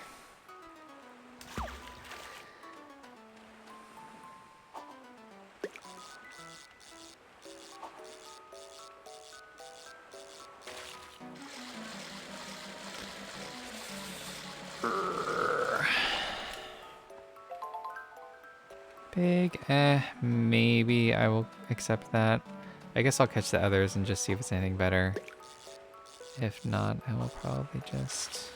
A: Big, maybe I will accept that. I guess I'll catch the others and just see if it's anything better. If not, I will probably just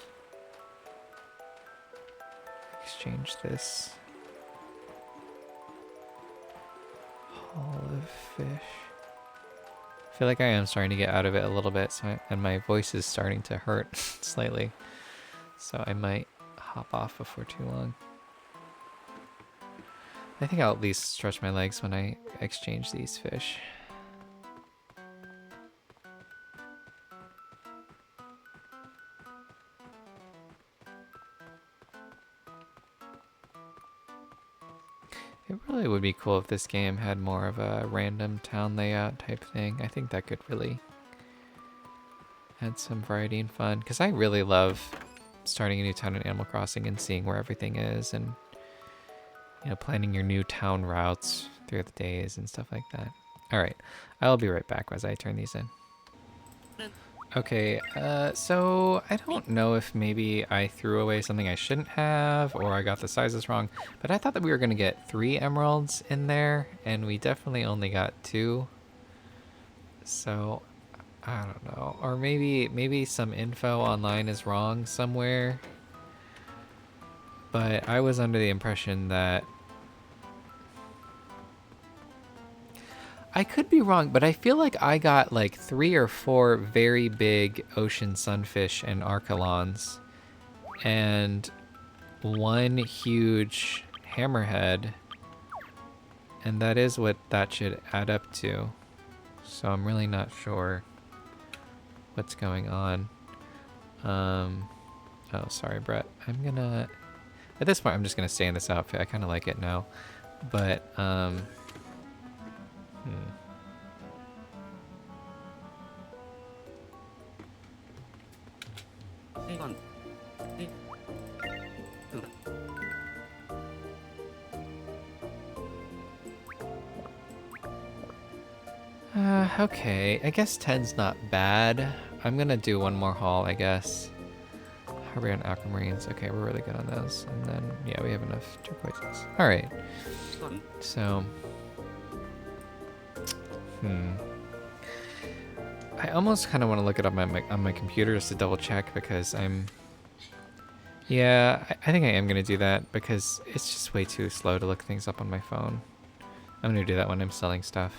A: exchange this. Haul of fish. I feel like I am starting to get out of it a little bit, and my voice is starting to hurt slightly. So I might hop off before too long. I think I'll at least stretch my legs when I exchange these fish. It really would be cool if this game had more of a random town layout type thing. I think that could really add some variety and fun. Because I really love starting a new town in Animal Crossing and seeing where everything is, and planning your new town routes through the days and stuff like that. All right, I'll be right back as I turn these in. Okay, so I don't know if maybe I threw away something I shouldn't have, or I got the sizes wrong, but I thought that we were gonna get 3 emeralds in there, and we definitely only got 2. So, I don't know. Or maybe some info online is wrong somewhere. But I was under the impression that I could be wrong, but I feel like I got like 3 or 4 very big ocean sunfish and archelons, and 1 huge hammerhead, and that is what that should add up to. So I'm really not sure what's going on. Oh, sorry, Brett. At this point, I'm just gonna stay in this outfit. I kind of like it now, but okay, I guess 10's not bad. I'm gonna do 1 more haul, I guess. Hurry on aquamarines. Okay, we're really good on those. And then, yeah, we have enough turquoises. All right. So, I almost kind of want to look it up on my computer just to double check, because yeah, I think I am gonna do that because it's just way too slow to look things up on my phone. I'm gonna do that when I'm selling stuff.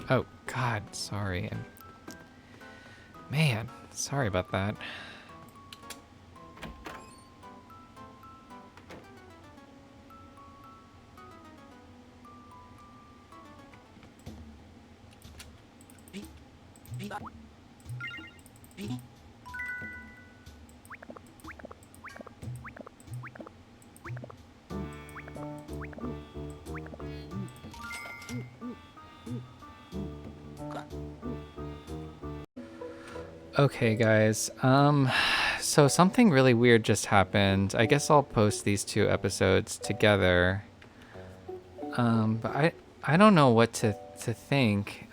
A: Oh, God, sorry. Man, sorry about that. Okay, guys. So something really weird just happened. I guess I'll post these 2 episodes together. But I don't know what to think.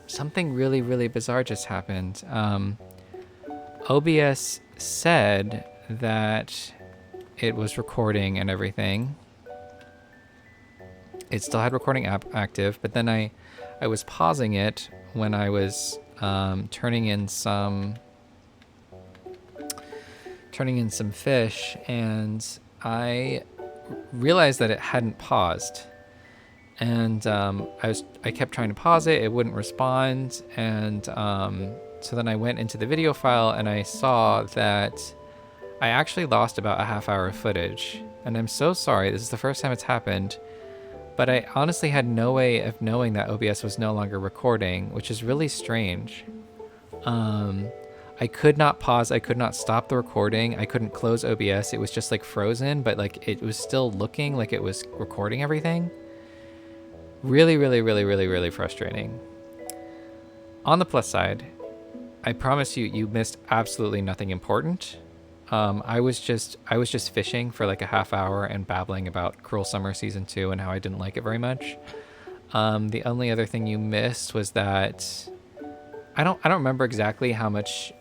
A: Something really, really bizarre just happened. OBS said that it was recording and everything. It still had recording app active, but then I was pausing it when I was turning in some fish, and I realized that it hadn't paused. And I kept trying to pause it, it wouldn't respond, and so then I went into the video file and I saw that I actually lost about a half hour of footage. And I'm so sorry, this is the first time it's happened, but I honestly had no way of knowing that OBS was no longer recording, which is really strange. I could not pause, I could not stop the recording, I couldn't close OBS, it was just like frozen, but like it was still looking like it was recording everything. Really, really, really, really, really frustrating. On the plus side, I promise you missed absolutely nothing important. I was just fishing for like a half hour and babbling about Cruel Summer Season 2 and how I didn't like it very much. The only other thing you missed was that I don't remember exactly how much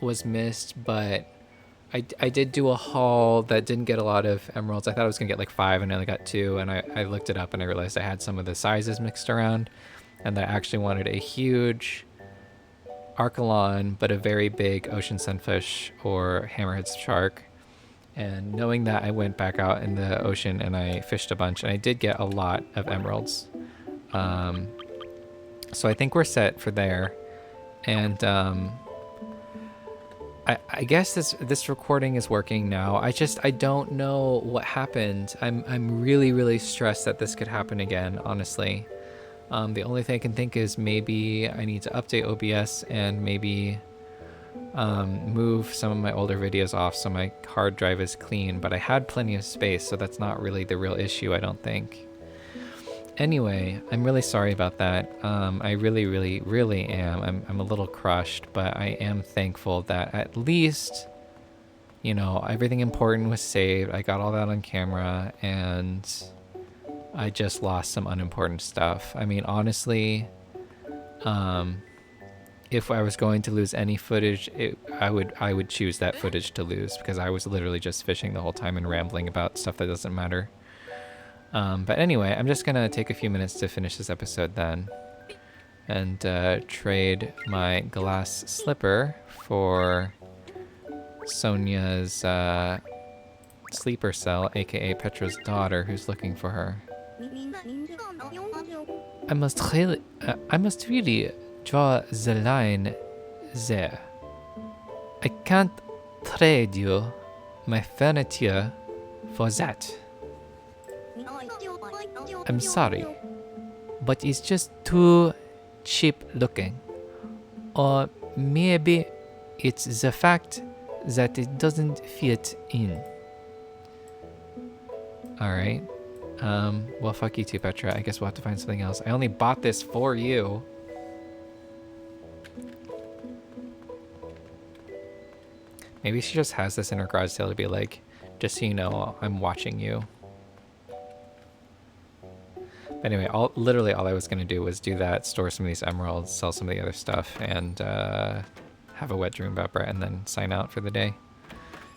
A: was missed, but I did do a haul that didn't get a lot of emeralds. I thought I was gonna get like 5 and I only got 2, and I looked it up and I realized I had some of the sizes mixed around, and that I actually wanted a huge archelon but a very big ocean sunfish or hammerhead shark. And knowing that, I went back out in the ocean and I fished a bunch, and I did get a lot of emeralds. So I think we're set for there. And I guess this recording is working now. I don't know what happened. I'm really, really stressed that this could happen again, honestly. The only thing I can think is maybe I need to update OBS and maybe move some of my older videos off so my hard drive is clean, but I had plenty of space, so that's not really the real issue, I don't think. Anyway, I'm really sorry about that. I really, really, really am. I'm a little crushed, but I am thankful that at least, you know, everything important was saved. I got all that on camera, and I just lost some unimportant stuff. I mean, honestly, if I was going to lose any footage, I would choose that footage to lose, because I was literally just fishing the whole time and rambling about stuff that doesn't matter. But anyway, I'm just gonna take a few minutes to finish this episode then, and trade my glass slipper for Sonya's sleeper cell, aka Petra's daughter, who's looking for her. I must really draw the line there. I can't trade you my furniture for that. I'm sorry, but it's just too cheap looking. Or maybe it's the fact that it doesn't fit in. Alright. Well, fuck you too, Petra. I guess we'll have to find something else. I only bought this for you. Maybe she just has this in her garage sale to be like, just so you know, I'm watching you. But anyway, literally all I was going to do was do that, store some of these emeralds, sell some of the other stuff, and have a wet dream about Brett, and then sign out for the day.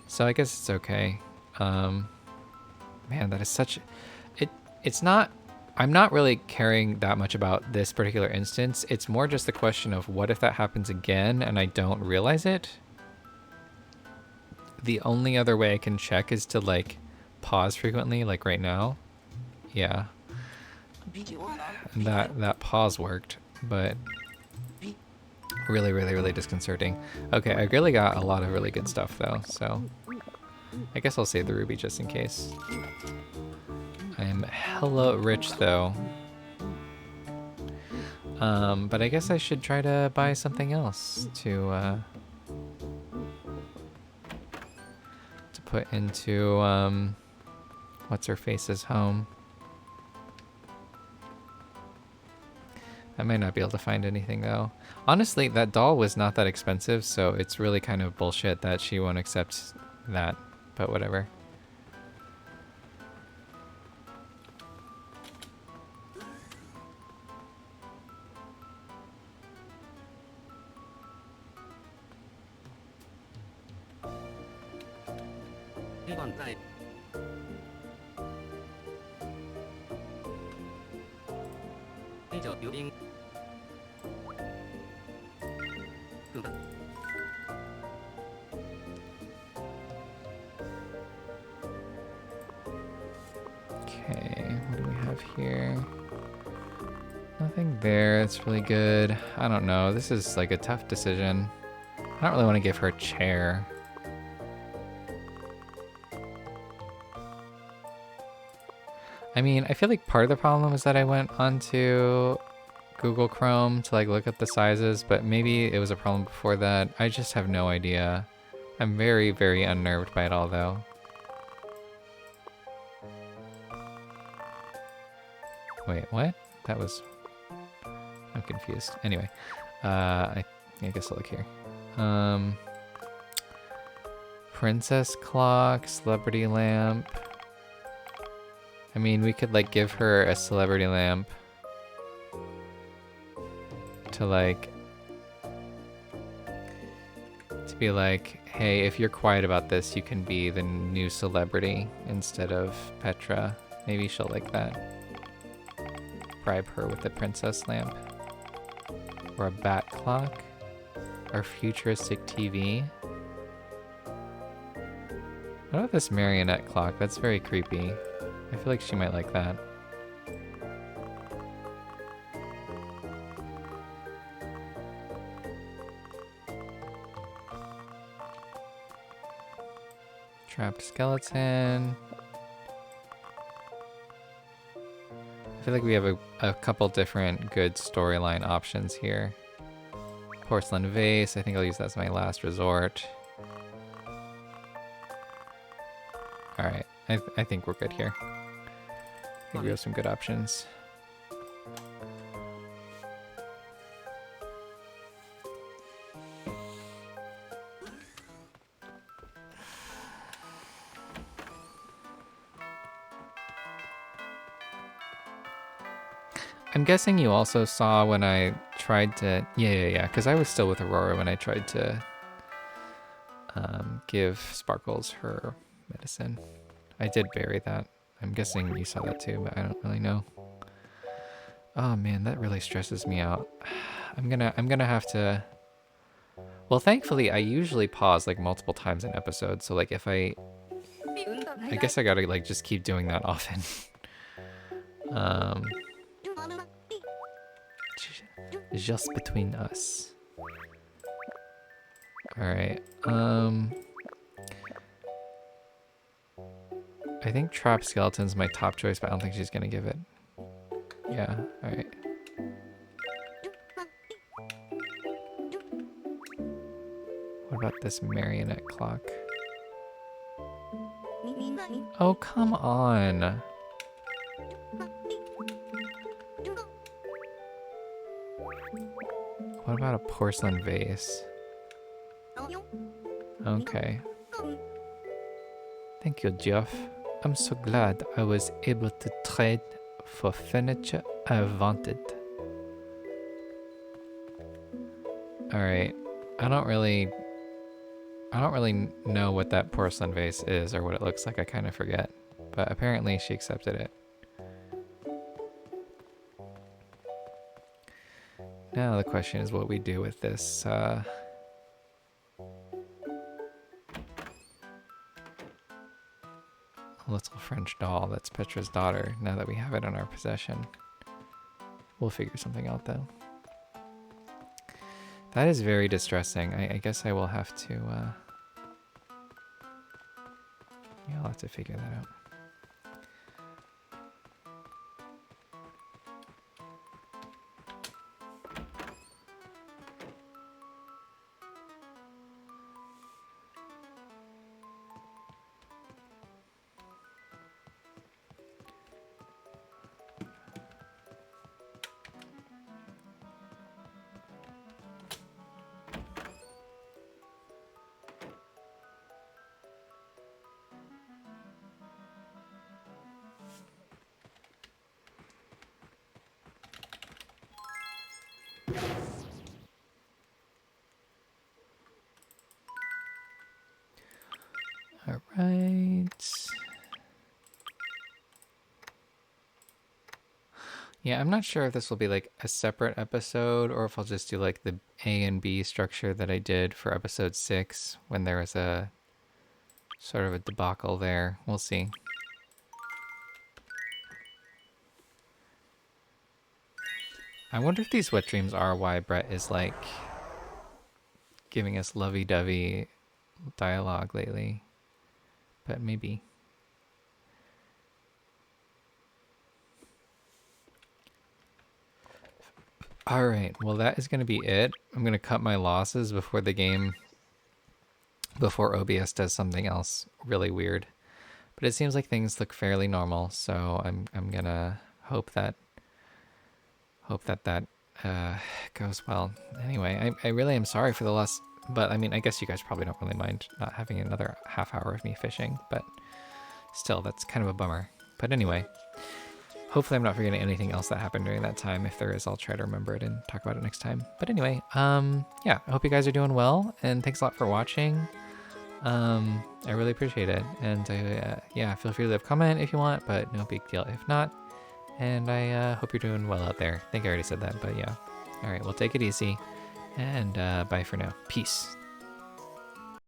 A: So I guess it's okay. Man, that is such... It's not... I'm not really caring that much about this particular instance. It's more just the question of what if that happens again and I don't realize it? The only other way I can check is to, like, pause frequently, like right now. Yeah. And that pause worked, but really, really, really disconcerting. Okay, I really got a lot of really good stuff though, so I guess I'll save the ruby just in case. I'm hella rich though. But I guess I should try to buy something else to put into what's her face's home. I might not be able to find anything though. Honestly, that doll was not that expensive, so it's really kind of bullshit that she won't accept that, but whatever. Okay, what do we have here? Nothing there. That's really good. I don't know. This is like a tough decision. I don't really want to give her a chair. I mean, I feel like part of the problem is that I went onto Google Chrome to like look up the sizes, but maybe it was a problem before that. I just have no idea. I'm very, very unnerved by it all though. Wait, what? That was... I'm confused. Anyway, I guess I'll look here. Princess clock, celebrity lamp. I mean, we could like give her a celebrity lamp to like, to be like, hey, if you're quiet about this, you can be the new celebrity instead of Petra. Maybe she'll like that. Bribe her with the princess lamp. Or a bat clock. Or futuristic TV. What about this marionette clock? That's very creepy. I feel like she might like that. Trapped skeleton. I feel like we have a couple different good storyline options here. Porcelain vase. I think I'll use that as my last resort. Alright. I think we're good here. I think we have some good options. I'm guessing you also saw when I tried to... Yeah, because I was still with Aurora when I tried to give Sparkles her medicine. I did bury that. I'm guessing you saw that too, but I don't really know. Oh man, that really stresses me out. I'm gonna have to... Well, thankfully, I usually pause like multiple times in episodes, so like if I guess I gotta like just keep doing that often. Just between us. Alright, I think Trap Skeleton's my top choice, but I don't think she's gonna give it. Yeah, alright. What about this marionette clock? Oh, come on. What about a porcelain vase? Okay. Thank you, Jeff. I'm so glad I was able to trade for furniture I wanted. Alright. I don't really know what that porcelain vase is or what it looks like. I kind of forget. But apparently she accepted it. Now the question is what we do with this little French doll that's Petra's daughter, now that we have it in our possession. We'll figure something out though. That is very distressing. I guess I will have to yeah, I'll have to figure that out. Right. Yeah, I'm not sure if this will be like a separate episode or if I'll just do like the A and B structure that I did for episode 6 when there was a sort of a debacle there. We'll see. I wonder if these wet dreams are why Brett is like giving us lovey-dovey dialogue lately. But maybe. All right, well that is going to be it. I'm going to cut my losses before the game, before OBS does something else really weird. But it seems like things look fairly normal, so I'm going to hope that goes well. Anyway, I really am sorry for the loss, but I mean, I guess you guys probably don't really mind not having another half hour of me fishing, but still, that's kind of a bummer. But anyway, hopefully I'm not forgetting anything else that happened during that time. If there is, I'll try to remember it and talk about it next time. But anyway, yeah, I hope you guys are doing well, and thanks a lot for watching. I really appreciate it, and yeah, feel free to leave a comment if you want, but no big deal if not. And I hope you're doing well out there. I think I already said that, but yeah. All right, well, take it easy, and bye for now. Peace.